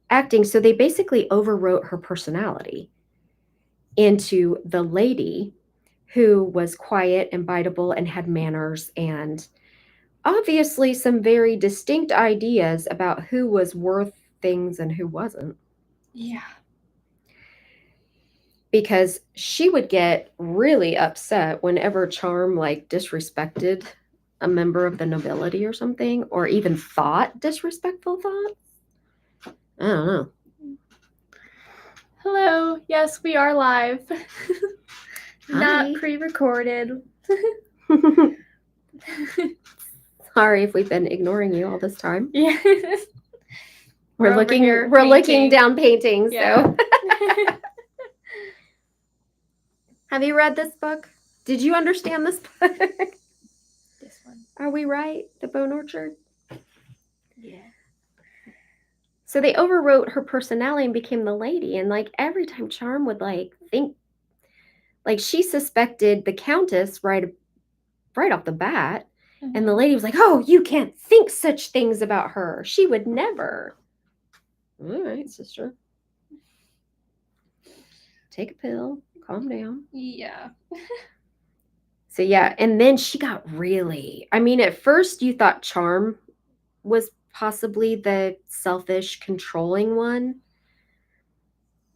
acting, so they basically overwrote her personality into the lady who was quiet and biteable and had manners and obviously some very distinct ideas about who was worth things and who wasn't. Yeah. Because she would get really upset whenever Charm like disrespected a member of the nobility or something, or even thought disrespectful thoughts. I don't know. Hello. Yes, we are live. Not pre-recorded. Sorry if we've been ignoring you all this time. Yeah. We're looking down paintings. Yeah. So have you read this book? Did you understand this book? This one. Are we right? The Bone Orchard? Yeah. So they overwrote her personality and became the lady. And like every time Charm would like think, like she suspected the Countess right off the bat. Mm-hmm. And the lady was like, oh, you can't think such things about her. She would never. All right, sister. Take a pill. Calm down. Yeah. So yeah, and then she got really, I mean, at first you thought Charm was possibly the selfish, controlling one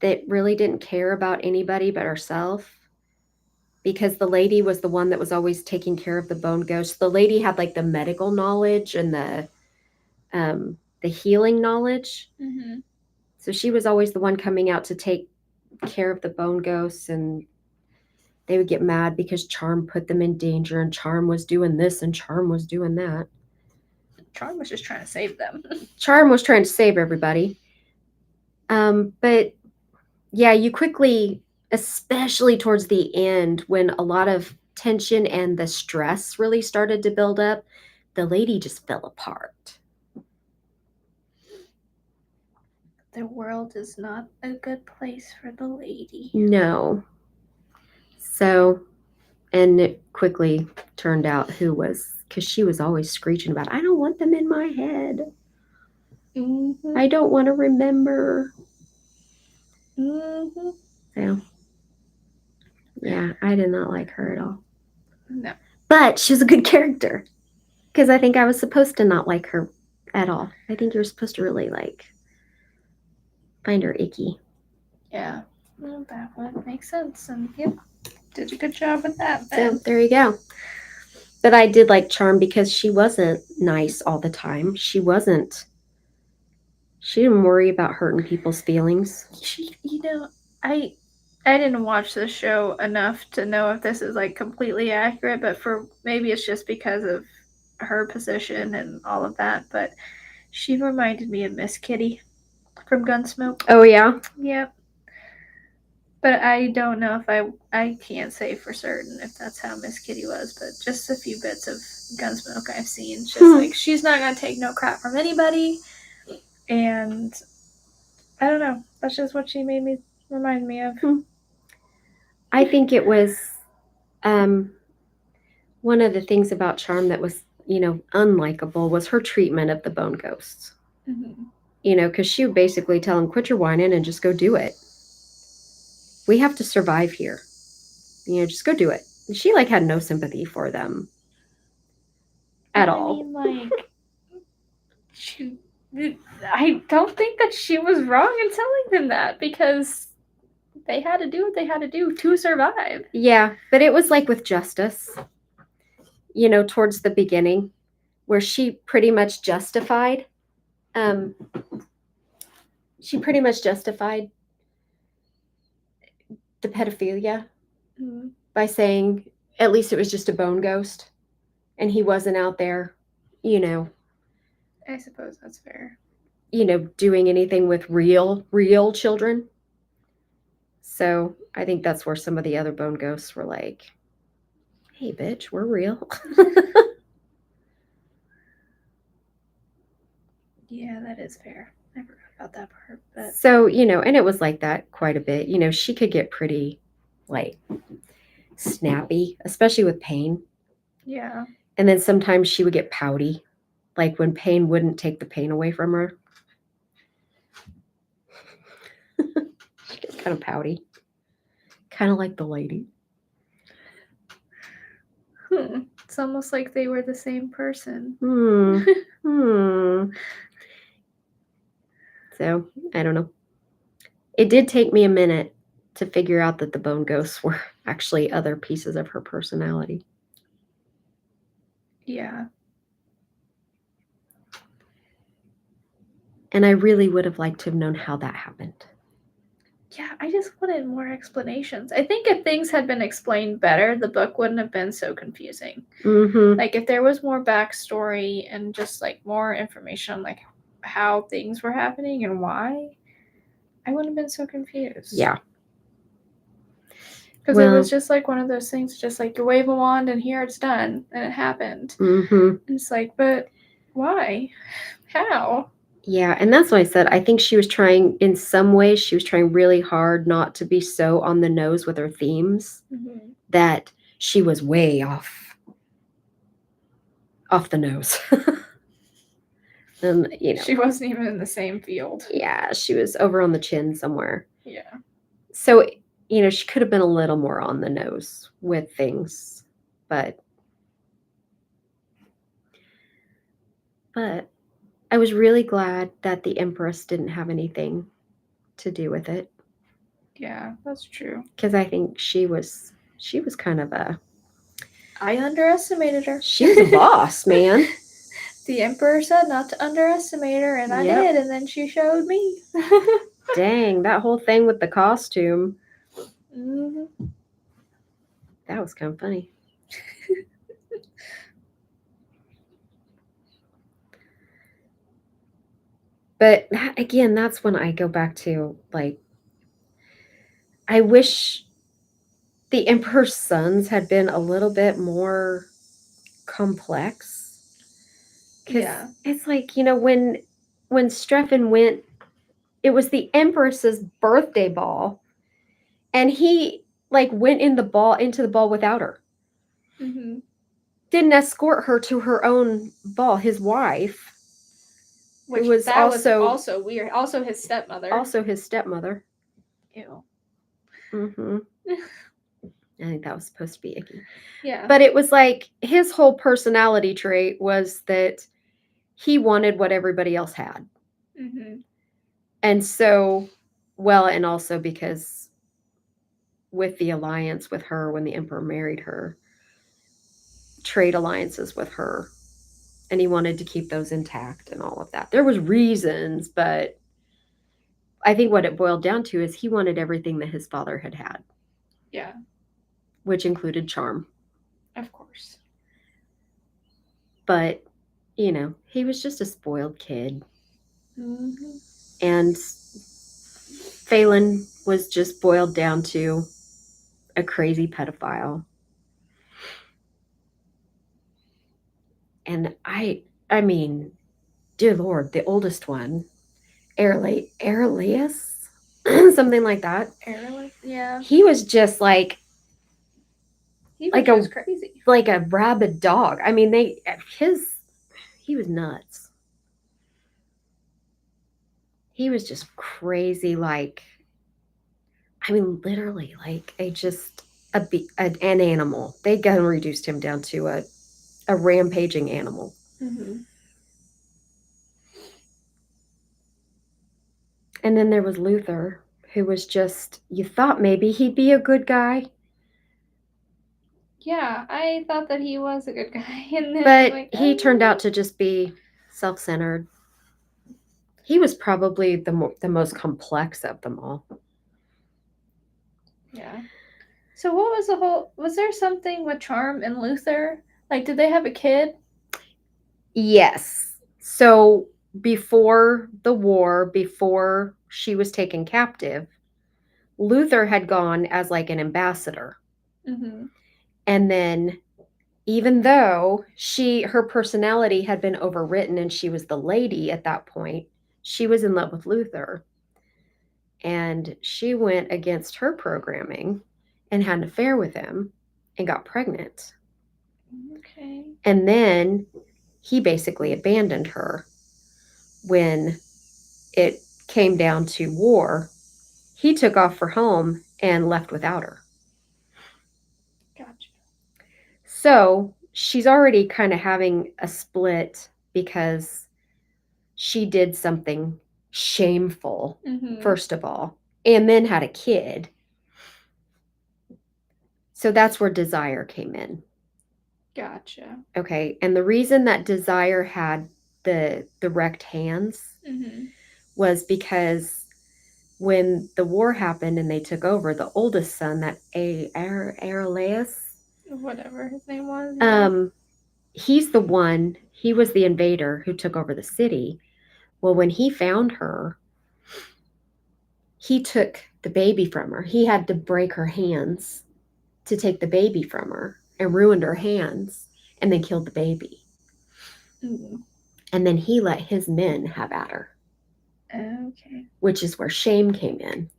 that really didn't care about anybody but herself. because the lady was the one that was always taking care of the bone ghost. The lady had like the medical knowledge and the healing knowledge. Mm-hmm. So she was always the one coming out to take care of the bone ghosts, and they would get mad because Charm put them in danger, and Charm was doing this and Charm was doing that. Charm was just trying to save them. Charm was trying to save everybody. But yeah, you quickly, especially towards the end, when a lot of tension and the stress really started to build up, the lady just fell apart. The world is not a good place for the lady. No. So, and it quickly turned out who was, because she was always screeching about, I don't want them in my head. Mm-hmm. I don't want to remember. Mm-hmm. So, yeah, I did not like her at all. No. But she was a good character. Because I think I was supposed to not like her at all. I think you're supposed to really find her icky. Yeah. Well, that would make sense. And yep, did a good job with that. So there you go. But I did like Charm because she wasn't nice all the time. She didn't worry about hurting people's feelings. I didn't watch the show enough to know if this is like completely accurate, but maybe it's just because of her position and all of that, but she reminded me of Miss Kitty from Gunsmoke. Oh yeah? Yep. But I don't know if I can't say for certain if that's how Miss Kitty was, but just a few bits of Gunsmoke I've seen. Just like she's not gonna take no crap from anybody, and I don't know. That's just what she made me remind me of. I think it was one of the things about Charm that was, unlikable was her treatment of the bone ghosts. Mm-hmm. Because she would basically tell them, quit your whining and just go do it. We have to survive here. Just go do it. And she had no sympathy for them at all. I mean, I don't think that she was wrong in telling them that because they had to do what they had to do to survive. Yeah, but it was like with Justice, towards the beginning, where she pretty much justified the pedophilia by saying at least it was just a bone ghost and he wasn't out there, I suppose that's fair. Doing anything with real children. So I think that's where some of the other bone ghosts were like, hey, bitch, we're real. Yeah, that is fair. I forgot about that part. But so, and it was like that quite a bit. She could get pretty, snappy, especially with Pain. Yeah. And then sometimes she would get pouty, like when Pain wouldn't take the pain away from her. She gets kind of pouty. Kind of like the lady. It's almost like they were the same person. So, I don't know. It did take me a minute to figure out that the bone ghosts were actually other pieces of her personality. Yeah. And I really would have liked to have known how that happened. Yeah, I just wanted more explanations. I think if things had been explained better, the book wouldn't have been so confusing. Mm-hmm. Like if there was more backstory and just more information on how things were happening and why, I wouldn't have been so confused. Yeah. Because it was just one of those things, just you wave a wand and here it's done, and it happened. Mm-hmm. And it's but why? How? Yeah, and that's why I said I think she was trying, in some ways, she was trying really hard not to be so on the nose with her themes that she was way off the nose. And, she wasn't even in the same field. Yeah, she was over on the chin somewhere. Yeah. So, she could have been a little more on the nose with things, but I was really glad that the Empress didn't have anything to do with it. Yeah, that's true. Because I think she was She was kind of a. I underestimated her. She was a boss, man. The emperor said not to underestimate her, and I Yep. did, and then she showed me. Dang, that whole thing with the costume. Mhm. That was kind of funny. But again, that's when I go back to like, I wish the Emperor's sons had been a little bit more complex. Because Yeah. it's like, when Strephon went, it was the Empress's birthday ball, and he like went into the ball without her. Mm-hmm. Didn't escort her to her own ball. His wife, Which who was that was also weird. Also his stepmother. also his stepmother. Ew. Mm-hmm. I think that was supposed to be icky. Yeah. But it was like his whole personality trait was that he wanted what everybody else had. Mm-hmm. And so, well, and also because with the alliance with her, when the emperor married her, trade alliances with her, and he wanted to keep those intact and all of that. There was reasons, but I think what it boiled down to is he wanted everything that his father had had. Yeah. Which included charm. Of course. But, he was just a spoiled kid. Mm-hmm. And Phelan was just boiled down to a crazy pedophile. And I mean, dear Lord, the oldest one, Arelius, something like that. Arelius? Yeah. He was just like He was just crazy. Like a rabid dog. I mean, he was nuts. He was just crazy, like, I mean, literally, like an animal. They kind of reduced him down to a rampaging animal. Mm-hmm. And then there was Luther, who was just, you thought maybe he'd be a good guy. Yeah, I thought that he was a good guy, and then But he turned out to just be self-centered. He was probably the most complex of them all. Yeah. So what was the whole? Was there something with Charm and Luther? Like, did they have a kid? Yes. So before the war, before she was taken captive, Luther had gone as like an ambassador. Mm-hmm. And then even though her personality had been overwritten and she was the lady at that point, she was in love with Luther. And she went against her programming and had an affair with him and got pregnant. Okay. And then he basically abandoned her when it came down to war. He took off for home and left without her. Gotcha. So she's already kind of having a split because she did something shameful, Mm-hmm. first of all, and then had a kid. So that's where Desire came in. Gotcha. Okay. And the reason that Desire had the wrecked hands Mm-hmm. was because when the war happened and they took over, the oldest son, that Arelius, Whatever his name was. Yeah. he was the invader who took over the city. Well, when he found her, he took the baby from her. He had to break her hands to take the baby from her and ruined her hands and then killed the baby. Mm-hmm. And then he let his men have at her. Okay. Which is where shame came in.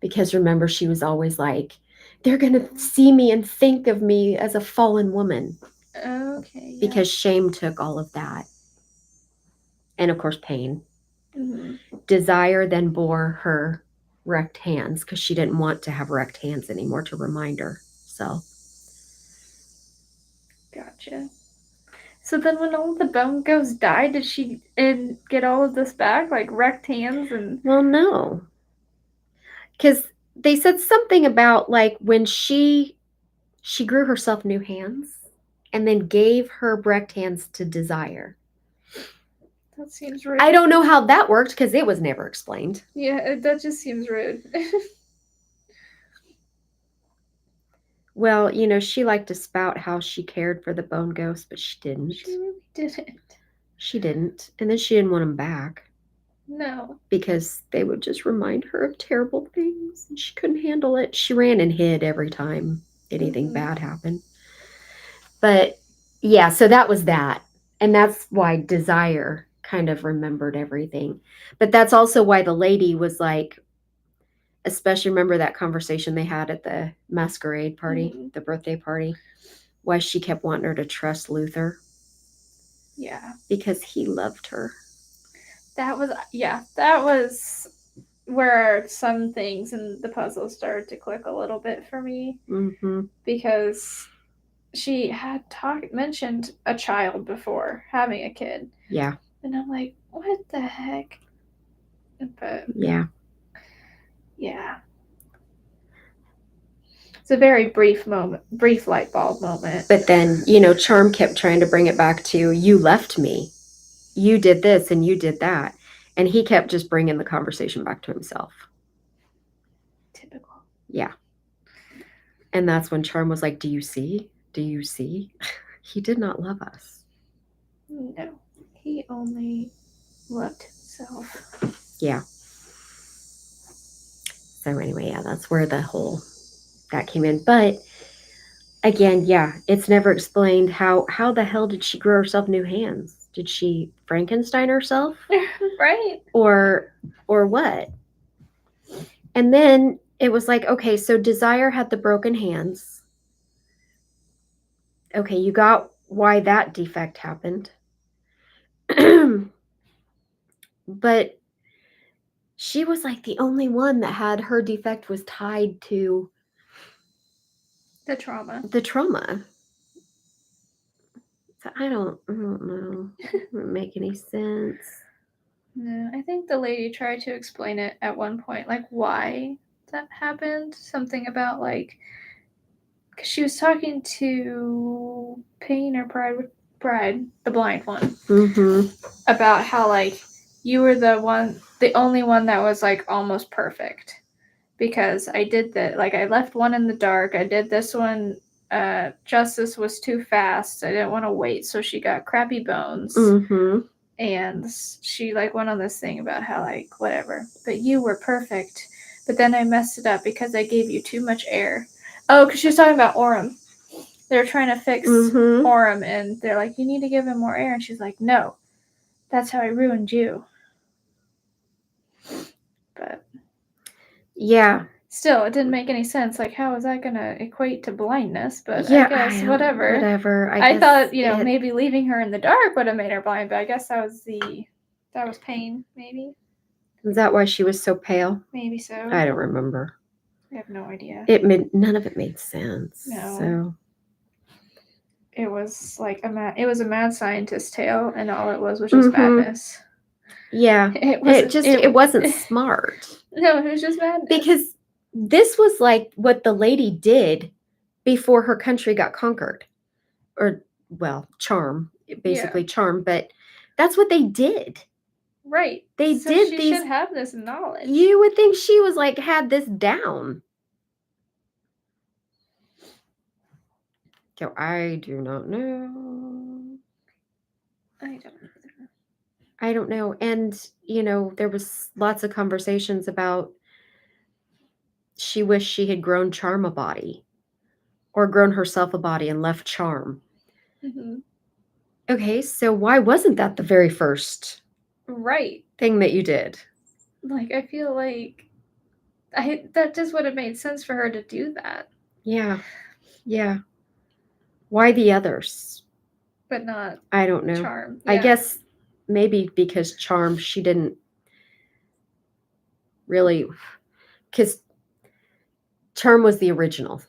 Because remember, she was always like, they're going to see me and think of me as a fallen woman. Okay. Yeah. Because shame took all of that. And of course, pain. Mm-hmm. Desire then bore her wrecked hands because she didn't want to have wrecked hands anymore to remind her. So. Gotcha. So then, when all the Bone Ghosts died, did she get all of this back, like wrecked hands and? Well, no, because they said something about like when she she grew herself new hands and then gave her Brecht hands to Desire. That seems rude. I don't know how that worked because it was never explained. Yeah, that just seems rude. Well, you know, she liked to spout how she cared for the bone ghost, but she didn't. She really didn't. She didn't. And then she didn't want them back No. because they would just remind her of terrible things and she couldn't handle it. She ran and hid every time anything bad happened. But yeah, so that was that. And that's why Desire kind of remembered everything. But that's also why the lady was like, especially remember that conversation they had at the masquerade party, the birthday party, why she kept wanting her to trust Luther. Yeah. Because he loved her. That was where some things in the puzzle started to click a little bit for me. Mm-hmm. Because she had mentioned a child before, having a kid. Yeah. And I'm like, what the heck? But yeah. Yeah. It's a very brief light bulb moment. But then, you know, Charm kept trying to bring it back to, you left me. You did this and you did that. And he kept just bringing the conversation back to himself. Typical. Yeah. And that's when Charm was like, do you see? Do you see? He did not love us. No. He only loved himself. Yeah. So anyway, yeah, that's where that came in. But again, yeah, it's never explained how the hell did she grow herself new hands? Did she Frankenstein herself? Right. Or what? And then it was like, okay, so Desire had the broken hands. Okay, you got why that defect happened. But she was like the only one that had her defect was tied to the trauma. So I don't know. It doesn't make any sense. No, I think the lady tried to explain it at one point, like why that happened. Something about like, because she was talking to Pain or Bride, the blind one, about how like you were the only one that was like almost perfect, because I did that. Like I left one in the dark. I did this one. Justice was too fast. I didn't want to wait, so she got crappy bones. And she like went on this thing about how like whatever, but you were perfect. But then I messed it up because I gave you too much air. Oh, because she was talking about Orem. They're trying to fix Orem, and they're like, you need to give him more air. And she's like, no, that's how I ruined you. But yeah, still, it didn't make any sense. Like, how is that going to equate to blindness? But yeah, I guess whatever. I thought, maybe leaving her in the dark would have made her blind, but I guess that was pain, maybe. Is that why she was so pale? Maybe so. I don't remember. I have no idea. None of it made sense. No. So it was like it was a mad scientist tale, and all it was just madness. Yeah. It wasn't smart. No, it was just madness. Because this was like what the lady did before her country got conquered. Or, well, Charm. Basically Charm. But that's what they did. Right. They so did she these. Should have this knowledge. You would think she was like, had this down. So I do not know. I don't know. And, there was lots of conversations about she wished she had grown Charm a body or grown herself a body and left Charm. Okay, so why wasn't that the very first thing that you did? Like, I feel like that just would have made sense for her to do that. Yeah. Why the others? But not I don't know. Charm. Yeah. I guess maybe because Charm, she didn't really, because Charm was the original.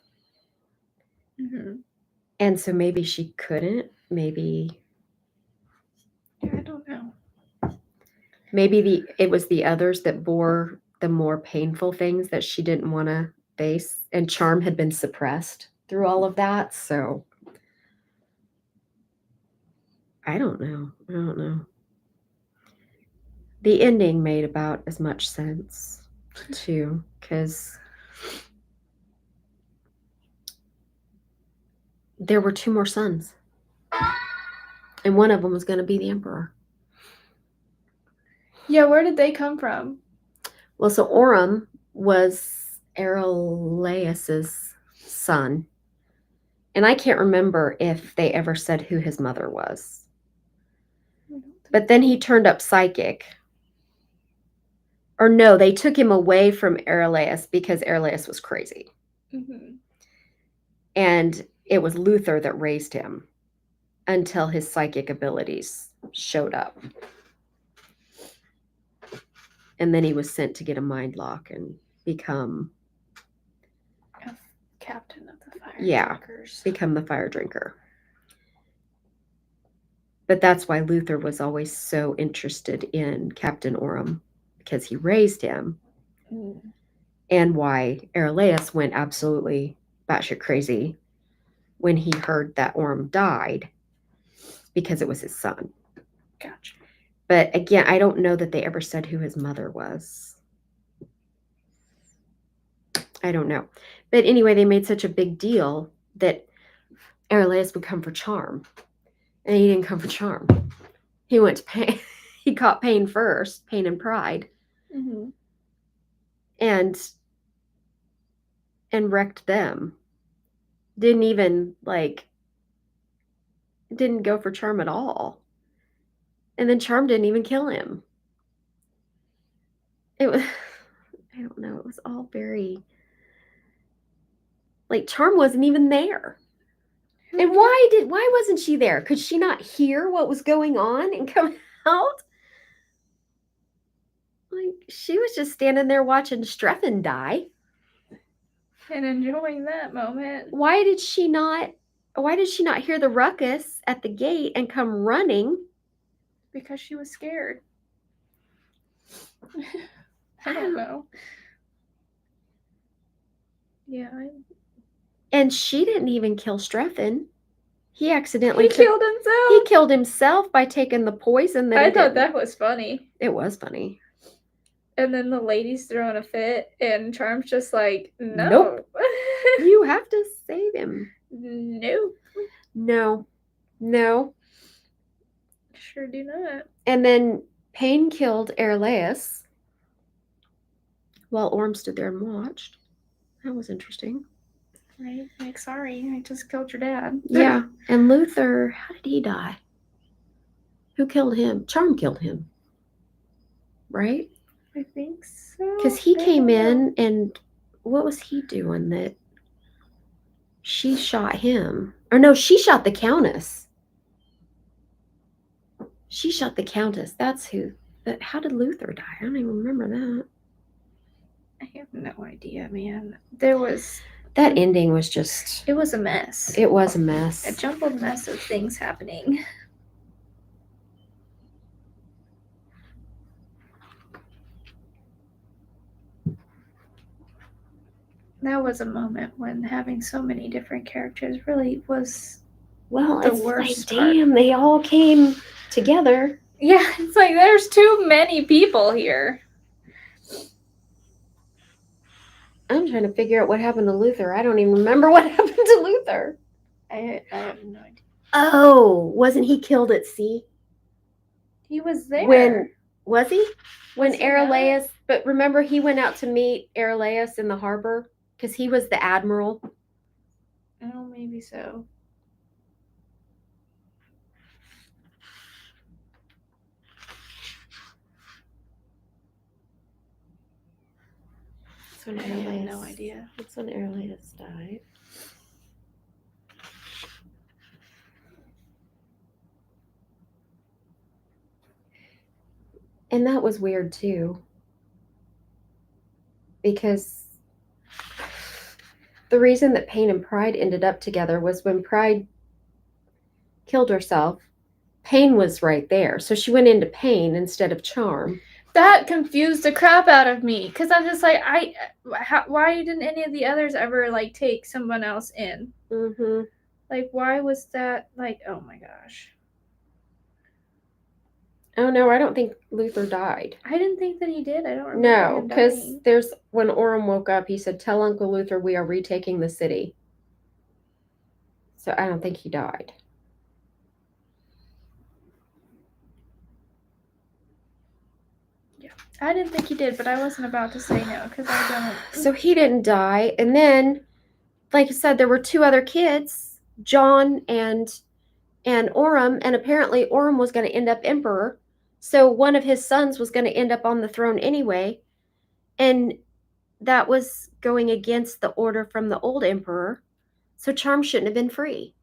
And so maybe she couldn't. Maybe. Yeah, I don't know. Maybe it was the others that bore the more painful things that she didn't want to face, and Charm had been suppressed through all of that. So I don't know. The ending made about as much sense too, because there were 2 more sons, and one of them was going to be the emperor. Yeah, where did they come from? Well, so Orm was Arelaus's son, and I can't remember if they ever said who his mother was. But then he turned up psychic. Or no, they took him away from Arelaus because Arelaus was crazy. Mm-hmm. And it was Luther that raised him until his psychic abilities showed up. And then he was sent to get a mind lock and become captain of the fire drinkers. Become the fire drinker. But that's why Luther was always so interested in Captain Orm, because he raised him. And why Arelaus went absolutely batshit crazy when he heard that Orm died, because it was his son. Gotcha. But again, I don't know that they ever said who his mother was. I don't know. But anyway, they made such a big deal that Arelaus would come for charm. And he didn't come for charm. He went to pain. He caught pain first, pain and pride. Mm-hmm. And wrecked them. Didn't even didn't go for charm at all. And then charm didn't even kill him. It was, I don't know, it was all very, charm wasn't even there. And why wasn't she there? Could she not hear what was going on and come out? She was just standing there watching Streffen die. And enjoying that moment. Why did she not hear the ruckus at the gate and come running? Because she was scared. I don't know. Yeah. And she didn't even kill Streffen. He accidentally killed himself. He killed himself by taking the poison that I thought that was funny. It was funny. And then the lady's throwing a fit, and Charm's just like, no. Nope. You have to save him. Nope. No. Sure do not. And then Pain killed Arelaus while Orm stood there and watched. That was interesting. Right? Sorry, I just killed your dad. Yeah. And Luther, how did he die? Who killed him? Charm killed him. Right? I think so. Because he came in, and what was he doing that she shot him? Or no, she shot the Countess. She shot the Countess. That's who. But how did Luther die? I don't even remember that. I have no idea, man. That ending was just... It was a mess. It was a mess. A jumbled mess of things happening. That was a moment when having so many different characters really was the worst part. Damn, they all came together. Yeah, it's like there's too many people here. I'm trying to figure out what happened to Luther. I don't even remember what happened to Luther. I have no idea. Oh, wasn't he killed at sea? He was there. Was he? When Arelaus... But remember, he went out to meet Arelaus in the harbor? Because he was the admiral. Oh, maybe so. That's when I have no idea. That's when Arelaus died. And that was weird too. Because the reason that Pain and Pride ended up together was when Pride killed herself, Pain was right there. So she went into Pain instead of Charm. That confused the crap out of me because I'm just like, why didn't any of the others ever like take someone else in? Mm-hmm. Like, why was that like? Oh my gosh, Oh no, I don't think Luther died. I didn't think that he did. I don't remember No, him because dying. there's when Orem woke up, he said, "Tell Uncle Luther we are retaking the city." So I don't think he died. I didn't think he did, but I wasn't about to say no because I don't. So he didn't die, and then, like I said, there were two other kids, John and Orem, and apparently Orem was going to end up emperor. So one of his sons was going to end up on the throne anyway, and that was going against the order from the old emperor. So Charm shouldn't have been free.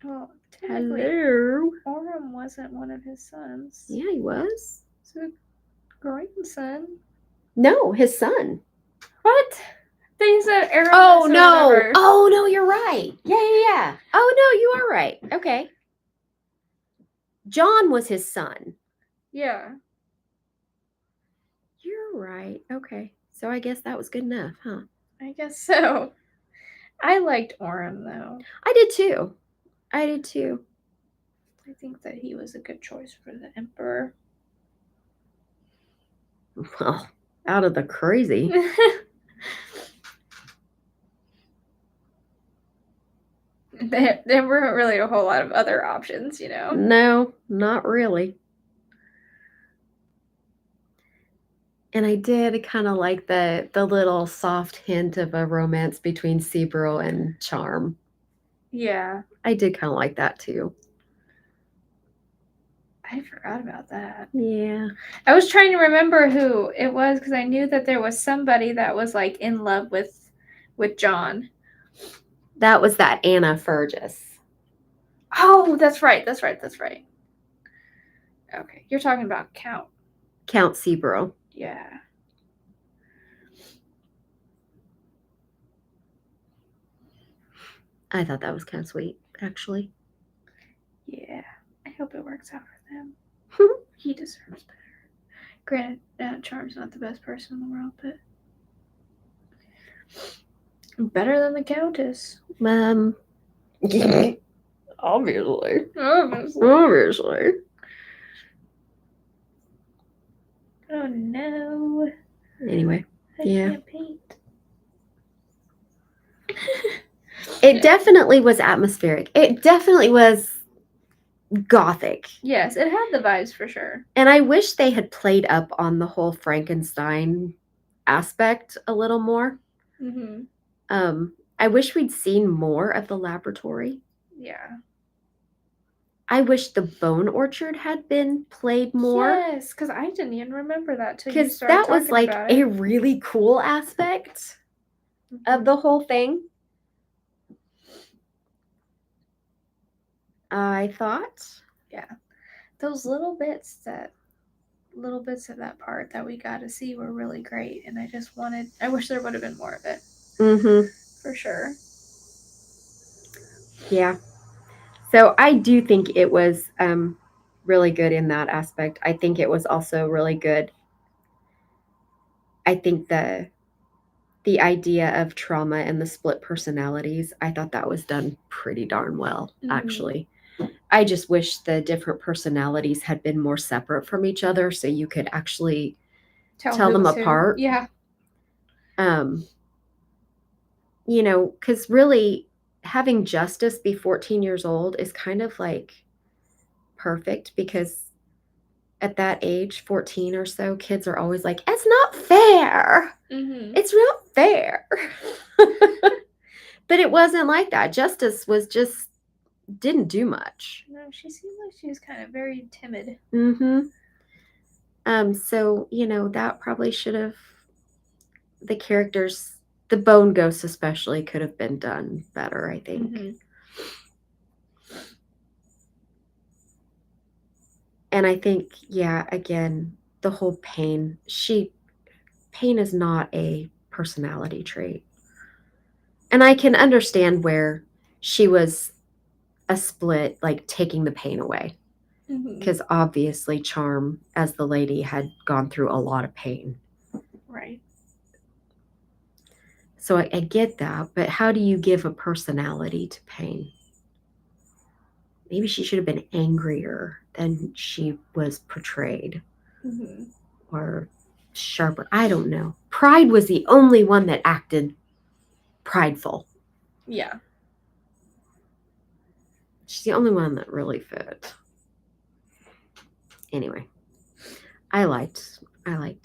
Well, technically, Hello. Orem wasn't one of his sons. Yeah, he was. It's a grandson. No, his son. What? They said Aramis Oh or no! whatever. Oh no, you're right. Yeah. Oh no, you are right. Okay. John was his son. Yeah. You're right. Okay. So I guess that was good enough, huh? I guess so. I liked Orem though. I did too. I did too. I think that he was a good choice for the emperor. Well, out of the crazy. There weren't really a whole lot of other options, you know? No, not really. And I did kind of like the little soft hint of a romance between Sebro and Charm. Yeah. I did kind of like that too. I forgot about that. Yeah. I was trying to remember who it was because I knew that there was somebody that was like in love with John. That was that Anna Fergus. Oh, that's right. Okay, you're talking about Count Sebro. Yeah. I thought that was kind of sweet, actually. Yeah. I hope it works out for them. He deserves better. Granted, Charm's not the best person in the world, but better than the Countess. Obviously. Obviously. Oh no. Anyway, I yeah. can't paint. It definitely was atmospheric. It definitely was gothic. Yes, it had the vibes for sure. And I wish they had played up on the whole Frankenstein aspect a little more. Mm-hmm. I wish we'd seen more of the laboratory. Yeah. I wish the bone orchard had been played more. Yes, because I didn't even remember that till you Because started that was talking like about a it. really cool aspect of the whole thing. I thought. Yeah. Those little bits of that part that we got to see were really great, and I wish there would have been more of it. Mm-hmm. For sure. Yeah. So I do think it was really good in that aspect. I think it was also really good. I think the idea of trauma and the split personalities, I thought that was done pretty darn well, actually. I just wish the different personalities had been more separate from each other so you could actually tell them apart. Yeah. You know, because really having Justice be 14 years old is kind of like perfect because at that age, 14 or so, kids are always like, it's not fair. Mm-hmm. It's not fair. But it wasn't like that. Justice was just didn't do much. No, she seemed like she was kind of very timid. Mm-hmm. So, you know, that probably should have the characters, the Bone Ghost especially, could have been done better, I think. Mm-hmm. And I think, yeah, again, the whole pain is not a personality trait. And I can understand where she was a split, like taking the pain away. Mhm. Because obviously Charm, as the lady, had gone through a lot of pain. Right. So I get that, but how do you give a personality to pain? Maybe she should have been angrier than she was portrayed, Mhm. or sharper. I don't know. Pride was the only one that acted prideful. Yeah. She's the only one that really fit. Anyway, I liked the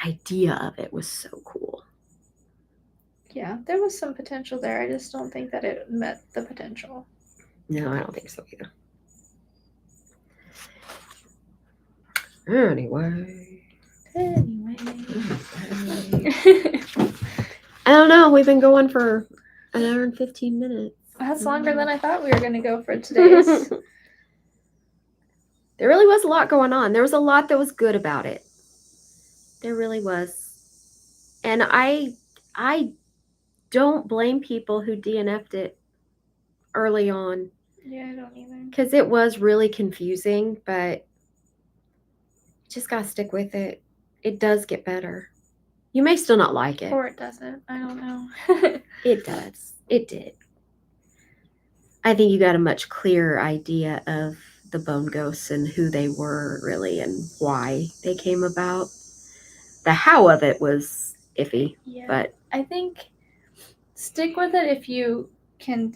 idea of it was so cool. Yeah. There was some potential there. I just don't think that it met the potential. No, I don't think so either. Anyway. I don't know. We've been going for an hour and 15 minutes. That's longer than I thought we were going to go for today's. There really was a lot going on. There was a lot that was good about it. There really was. And I don't blame people who DNF'd it early on. Yeah, I don't either. Because it was really confusing, but you just got to stick with it. It does get better. You may still not like it. Or it doesn't. I don't know. It does. It did. I think you got a much clearer idea of the bone ghosts and who they were really and why they came about. The how of it was iffy, Yeah. but I think stick with it if you can,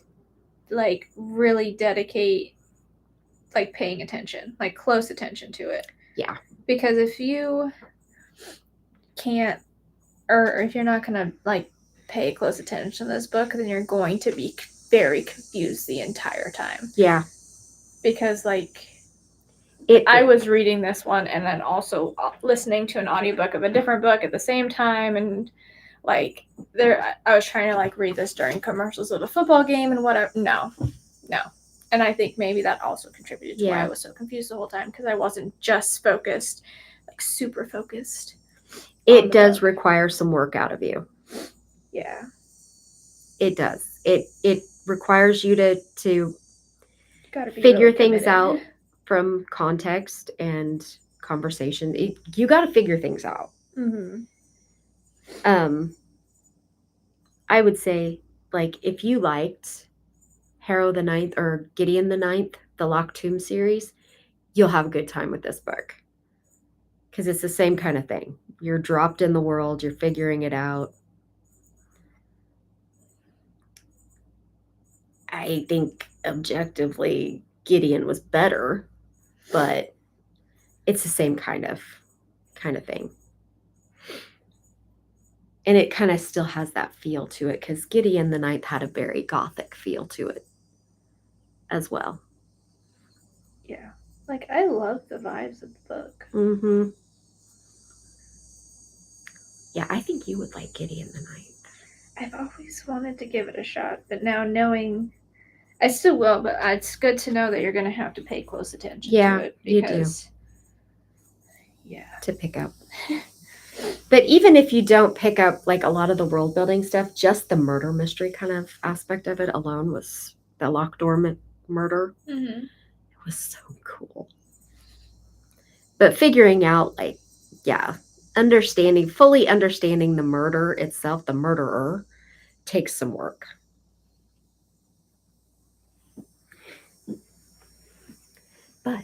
like, really dedicate, like, paying attention, like, close attention to it. Yeah. Because if you can't, or if you're not going to, like, pay close attention to this book, then you're going to be very confused the entire time. Yeah. Because, like, It I was reading this one and then also listening to an audiobook of a different book at the same time, and like I was trying to like read this during commercials of a football game and whatever. No. And I think maybe that also contributed to why I was so confused the whole time, because I wasn't just focused, like super focused. It does require some work out of you. Yeah. It does. It requires you to Gotta be figure really things committed. out from context and conversation. You got to figure things out. Mm-hmm. I would say, like, if you liked Harrow the Ninth or Gideon the Ninth, the Locked Tomb series, you'll have a good time with this book. Because it's the same kind of thing. You're dropped in the world, you're figuring it out. I think objectively Gideon was better, but it's the same kind of thing. And it kind of still has that feel to it, because Gideon the Ninth had a very gothic feel to it as well. Yeah. Like, I love the vibes of the book. Mm-hmm. Yeah, I think you would like Gideon the Ninth. I've always wanted to give it a shot, but now knowing, I still will, but it's good to know that you're going to have to pay close attention to it. Because, you do. To pick up. But even if you don't pick up like a lot of the world building stuff, just the murder mystery kind of aspect of it alone was the locked door murder. Mm-hmm. It was so cool. But figuring out, like, yeah, fully understanding the murder itself, the murderer, takes some work. But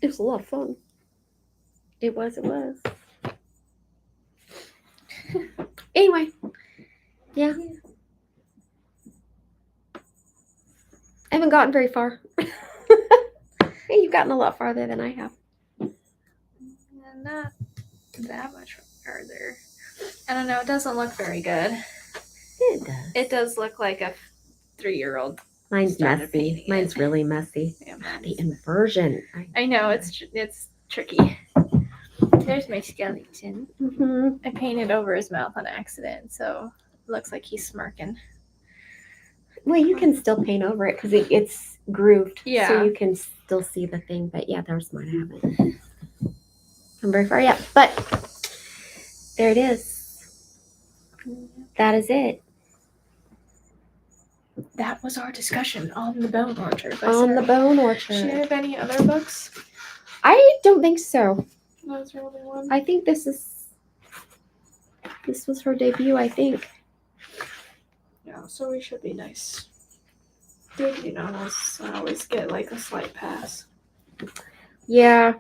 it was a lot of fun. It was. Anyway, yeah. I haven't gotten very far. You've gotten a lot farther than I have. Not that much further. I don't know. It doesn't look very good. It does. It does look like a 3-year-old. Mine's messy. Mine's really messy. Yeah, the inversion. I know, it's tricky. There's my skeleton. Mm-hmm. I painted over his mouth on accident, so it looks like he's smirking. Well, you can still paint over it because it's grooved. Yeah. So you can still see the thing. But yeah, there's mine. I haven't come very far yet. But there it is. That is it. That was our discussion on The Bone Orchard. On The Bone Orchard. Do you have any other books? I don't think so. That's the only one. I think this was her debut, I think. Yeah, so we should be nice. Debut novels always get like a slight pass. Yeah,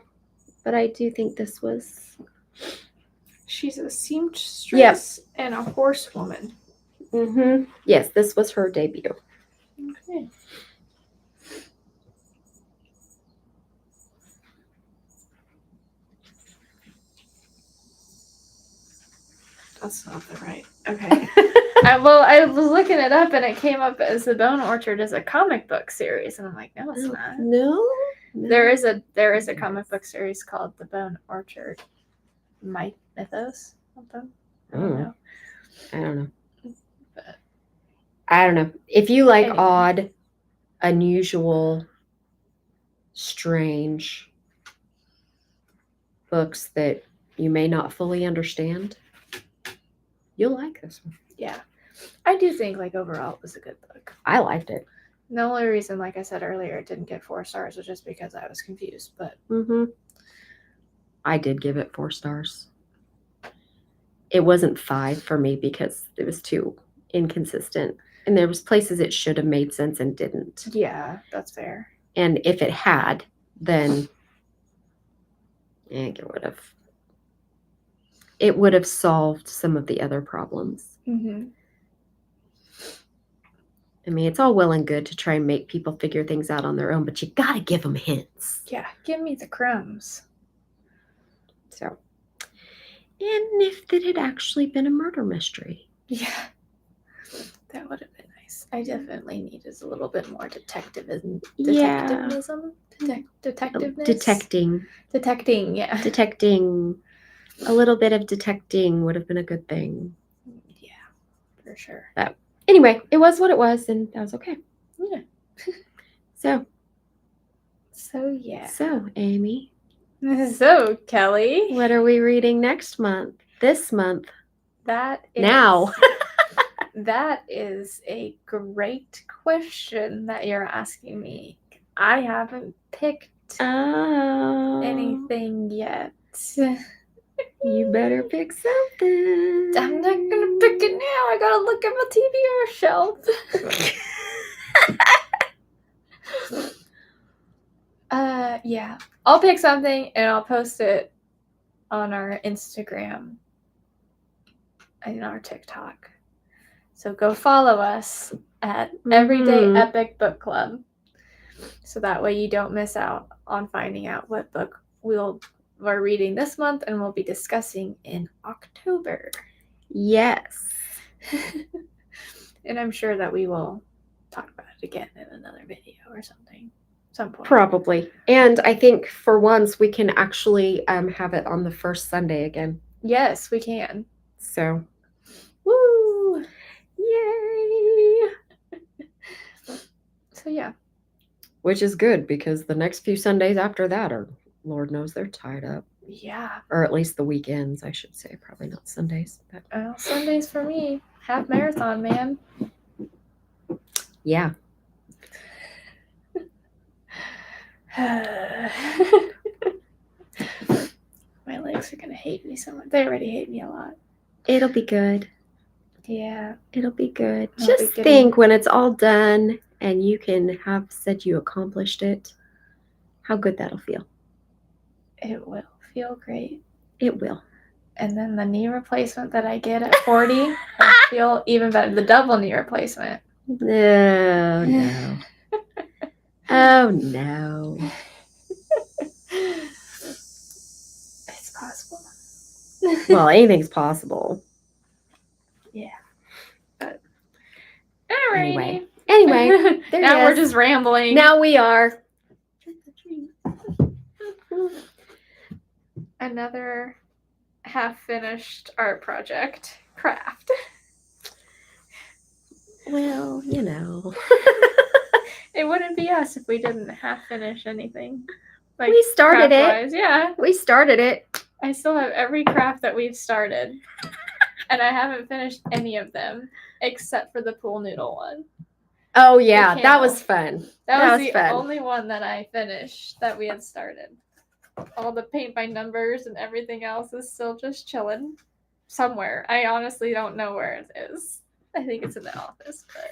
but I do think this was. She's a seamstress and a horsewoman. Mm-hmm. Yes, this was her debut. Okay. That's not the right. Okay. I was looking it up and it came up as The Bone Orchard is a comic book series, and I'm like, no, it's not. No. There is a comic book series called The Bone Orchard, Mythos. Something. I don't know. I don't know. But I don't know. If you like anyway. odd, unusual, strange books that you may not fully understand, you'll like this one. Yeah. I do think like overall it was a good book. I liked it. The only reason, like I said earlier, it didn't get 4 stars was just because I was confused. But I did give it 4 stars. It wasn't 5 for me because it was too inconsistent. And there was places it should have made sense and didn't. yeah, that's fair. And if it had, then it would have solved some of the other problems. Mm-hmm. I mean, it's all well and good to try and make people figure things out on their own, but you gotta give them hints. Yeah, give me the crumbs. So, and if that had actually been a murder mystery. Yeah, that would have been nice. I definitely needed a little bit more detectivism. Detectivism? Detectiveness? Detecting, yeah. Detecting. A little bit of detecting would have been a good thing. Yeah, for sure. But anyway, it was what it was, and that was okay. Yeah. So, yeah. So, Amy. So, Kelly. What are we reading next month? This month? That is... Now. That is a great question that you're asking me. I haven't picked anything yet. You better pick something. I'm not gonna pick it now. I gotta look at my TBR shelf. Yeah. I'll pick something and I'll post it on our Instagram and our TikTok. So go follow us at Everyday Epic Book Club. So that way you don't miss out on finding out what book we're reading this month and we'll be discussing in October. Yes. And I'm sure that we will talk about it again in another video or something. Some point. Probably. And I think for once we can actually have it on the first Sunday again. Yes, we can. So. Woo! Yay! So yeah. Which is good because the next few Sundays after that are, Lord knows, they're tied up. Yeah. Or at least the weekends, I should say. Probably not Sundays. But... Sundays for me. Half marathon, man. Yeah. My legs are going to hate me so much. They already hate me a lot. It'll be good. Yeah. It'll be good. Just think when it's all done and you can have said you accomplished it, how good that'll feel. It will feel great. It will. And then the knee replacement that I get at 40 will feel even better. The double knee replacement. No, no. Oh, no. It's possible. Well, anything's possible. Yeah. But anyway, now we're just rambling. Now we are. Another half-finished art project. Craft. Well, you know. It wouldn't be us if we didn't half-finish anything. Like we started it. Yeah. We started it. I still have every craft that we've started. And I haven't finished any of them except for the pool noodle one. Oh, yeah. That was fun. That was the only one that I finished that we had started. all the paint by numbers and everything else is still just chilling somewhere. I honestly don't know where it is. I think it's in the office, but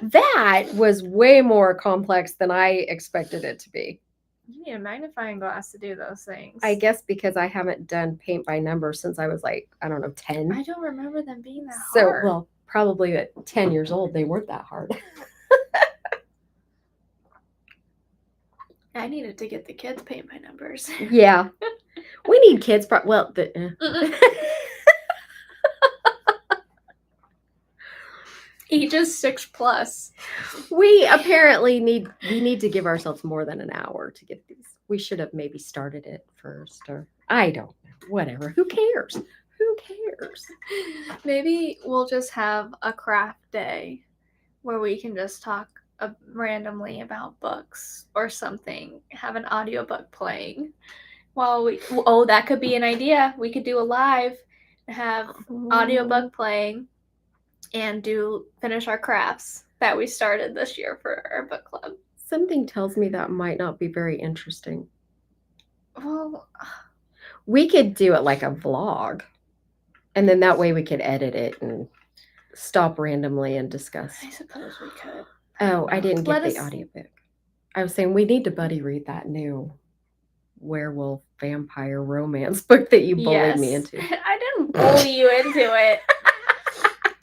That was way more complex than I expected it to be. you need a magnifying glass to do those things. I guess because I haven't done paint by number since I was like, I don't know, 10. I don't remember them being that So, hard. well, probably at 10 years old, they weren't that hard. I needed to get the kids paint by numbers. Yeah. We need kids. Ages 6+. We apparently need to give ourselves more than an hour to get these. We should have maybe started it first, or I don't know. Whatever. Who cares? Who cares? Maybe we'll just have a craft day where we can just talk randomly about books or something. Have an audiobook playing while we. Oh, that could be an idea. We could do a live, have audiobook playing, and finish our crafts that we started this year for our book club. Something tells me that might not be very interesting. Well, we could do it like a vlog, and then that way we could edit it and stop randomly and discuss. I suppose we could. Oh, I didn't get the audiobook. I was saying we need to buddy read that new werewolf vampire romance book that you bullied me into. I didn't bully you into it.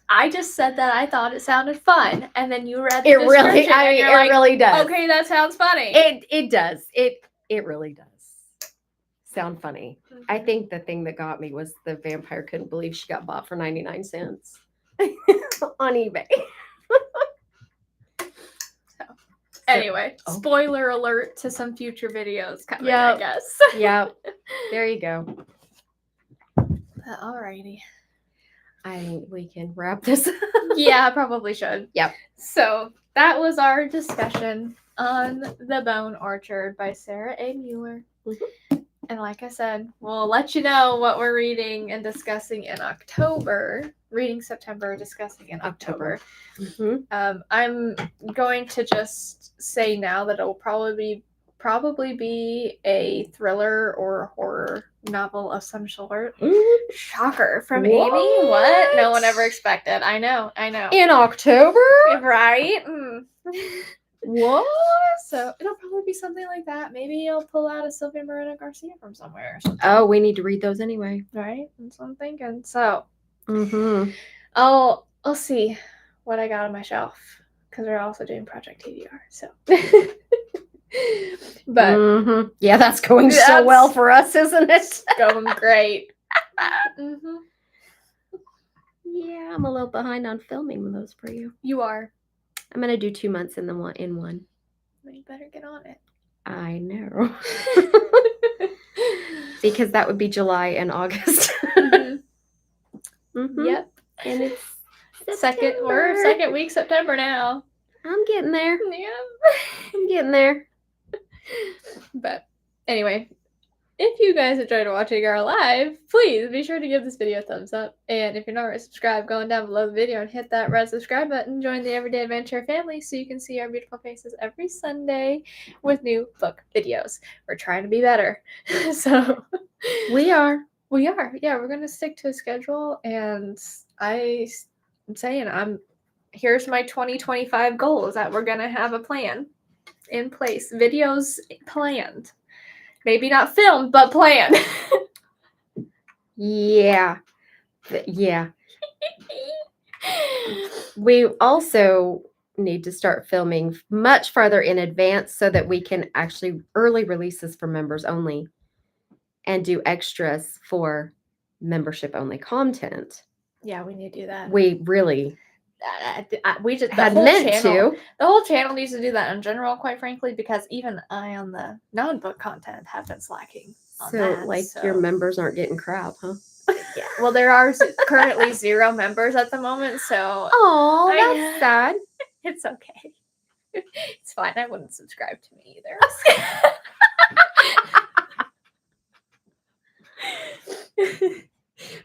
I just said that I thought it sounded fun, and then you read the description. It really does. Okay, that sounds funny. It does. It really does sound funny. Mm-hmm. I think the thing that got me was the vampire couldn't believe she got bought for 99 cents on eBay. Anyway, spoiler alert to some future videos coming, I guess. Yep. There you go. Alrighty. I think we can wrap this up. Yeah, probably should. Yep. So that was our discussion on The Bone Orchard by Sara A. Mueller. Mm-hmm. And like I said, we'll let you know what we're reading and discussing in October. Reading September, discussing in October. Mm-hmm. I'm going to just say now that it will probably be a thriller or a horror novel of some sort. Mm-hmm. Shocker from Amy. What? No one ever expected. I know. In October? Right? Mm. What? So it'll probably be something like that. Maybe I'll pull out a Sylvia Moreno Garcia from somewhere or something. Oh, we need to read those anyway. Right? That's what I'm thinking. So I'll see what I got on my shelf. Because we're also doing Project TVR. So but yeah, that's going so well for us, isn't it? Going great. Yeah, I'm a little behind on filming those for you. You are. I'm gonna do 2 months in one. Well, you better get on it. I know. Because that would be July and August. Yep. And it's second week September now. I'm getting there. Yeah. I'm getting there. But anyway, if you guys enjoyed watching our live, please be sure to give this video a thumbs up. And if you're not already subscribed, go on down below the video and hit that red subscribe button. Join the Everyday Adventure family so you can see our beautiful faces every Sunday with new book videos. We're trying to be better. So we are. Yeah, we're going to stick to a schedule. And I'm saying here's my 2025 goal is that we're going to have a plan in place. Videos planned. Maybe not filmed, but planned. Yeah. We also need to start filming much farther in advance so that we can actually early releases for members only and do extras for membership only content. Yeah, we need to do that. We really we just had meant to. The whole channel needs to do that in general, quite frankly, because even I on the non-book content have been slacking on that. Your members aren't getting crap, huh? Yeah. Well, there are currently 0 members at the moment, so. Oh, that's sad. It's okay. It's fine. I wouldn't subscribe to me either.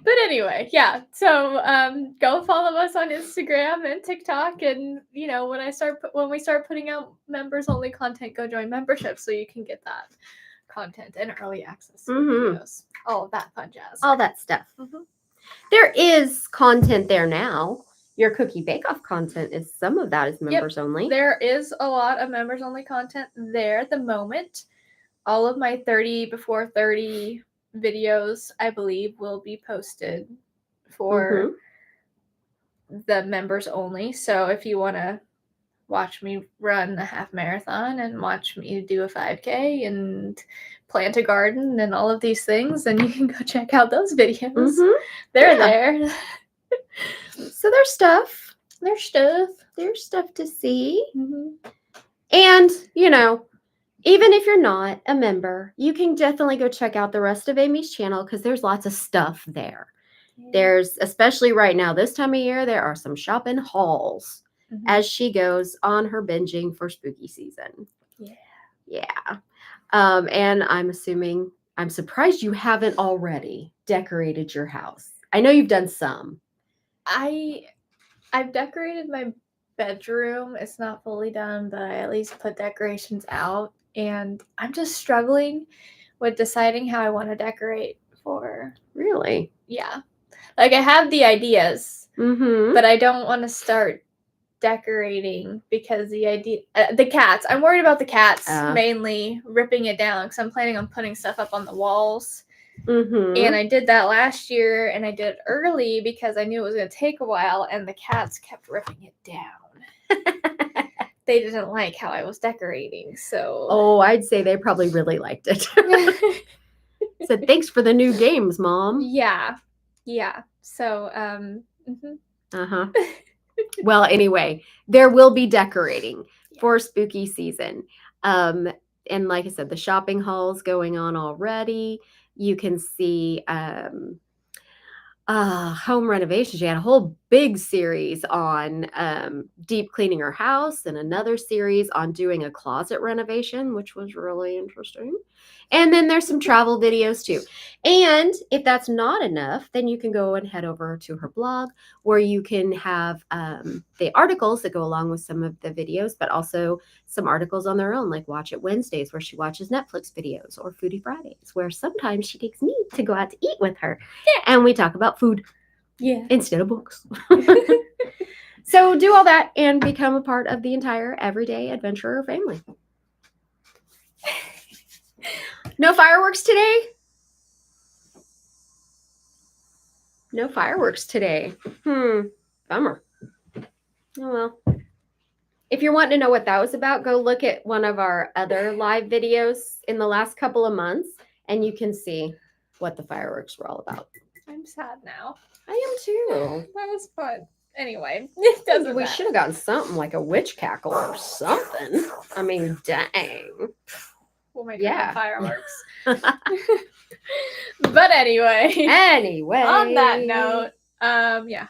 But anyway, yeah. So go follow us on Instagram and TikTok, and when we start putting out members only content, go join membership so you can get that content and early access Mhm. videos. All of that fun jazz. All that stuff. Mhm. There is content there now. Your cookie bake-off content is some of that is members only. There is a lot of members only content there at the moment. All of my 30 before 30 videos, I believe, will be posted for the members only. So if you want to watch me run a half marathon and watch me do a 5K and plant a garden and all of these things, then you can go check out those videos. Mhm. They're Yeah. there. So there's stuff. There's stuff. There's stuff to see. Mhm. And, you know, even if you're not a member, you can definitely go check out the rest of Amy's channel because there's lots of stuff there. There's, especially right now, this time of year, there are some shopping hauls Mhm. as she goes on her binging for spooky season. Yeah. Yeah. And I'm surprised you haven't already decorated your house. I know you've done some. I've decorated my bedroom. It's not fully done, but I at least put decorations out. And I'm just struggling with deciding how I want to decorate for. Really? Yeah. Like I have the ideas, Mm-hmm. but I don't want to start decorating because the cats. I'm worried about the cats mainly ripping it down because I'm planning on putting stuff up on the walls. Mm-hmm. And I did that last year, and I did it early because I knew it was going to take a while, and the cats kept ripping it down. They didn't like how I was decorating, so... Oh, I'd say they probably really liked it. Said, thanks for the new games, Mom. Yeah. So, Uh-huh. Well, anyway, there will be decorating for spooky season. And like I said, the shopping haul's going on already. You can see home renovations. She had a whole big series on deep cleaning her house and another series on doing a closet renovation, which was really interesting. And then there's some travel videos too. And if that's not enough, then you can go and head over to her blog where you can have the articles that go along with some of the videos, but also some articles on their own, like Watch It Wednesdays, where she watches Netflix videos, or Foodie Fridays, where sometimes she takes me to go out to eat with her. Yeah. And we talk about food instead of books. So do all that and become a part of the entire Everyday Adventurer family. No fireworks today? No fireworks today. Bummer. Oh well. If you're wanting to know what that was about, go look at one of our other live videos in the last couple of months, and you can see what the fireworks were all about. I'm sad now. I am too. That was fun. Anyway, it doesn't We matter. should have gotten something like a witch cackle or something. I mean, dang. We'll make fireworks. But anyway. On that note,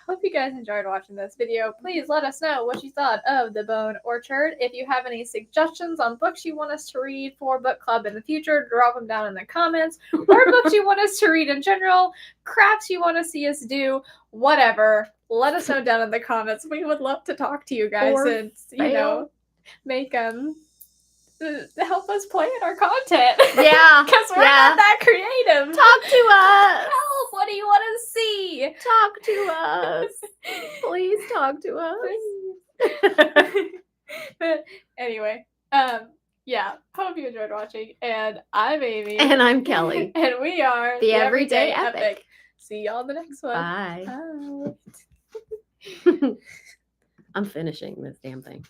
hope you guys enjoyed watching this video. Please let us know what you thought of The Bone Orchard. If you have any suggestions on books you want us to read for book club in the future, drop them down in the comments. Or books you want us to read in general, crafts you want to see us do, whatever. Let us know down in the comments. We would love to talk to you guys and, make help us plan our content. Yeah. Because we're not that creative. Talk to us. Help. What do you want to see? Talk to us. Please talk to us. But anyway, hope you enjoyed watching. And I'm Amy. And I'm Kelly. And we are the Everyday Epic. See y'all in the next one. Bye. I'm finishing this damn thing.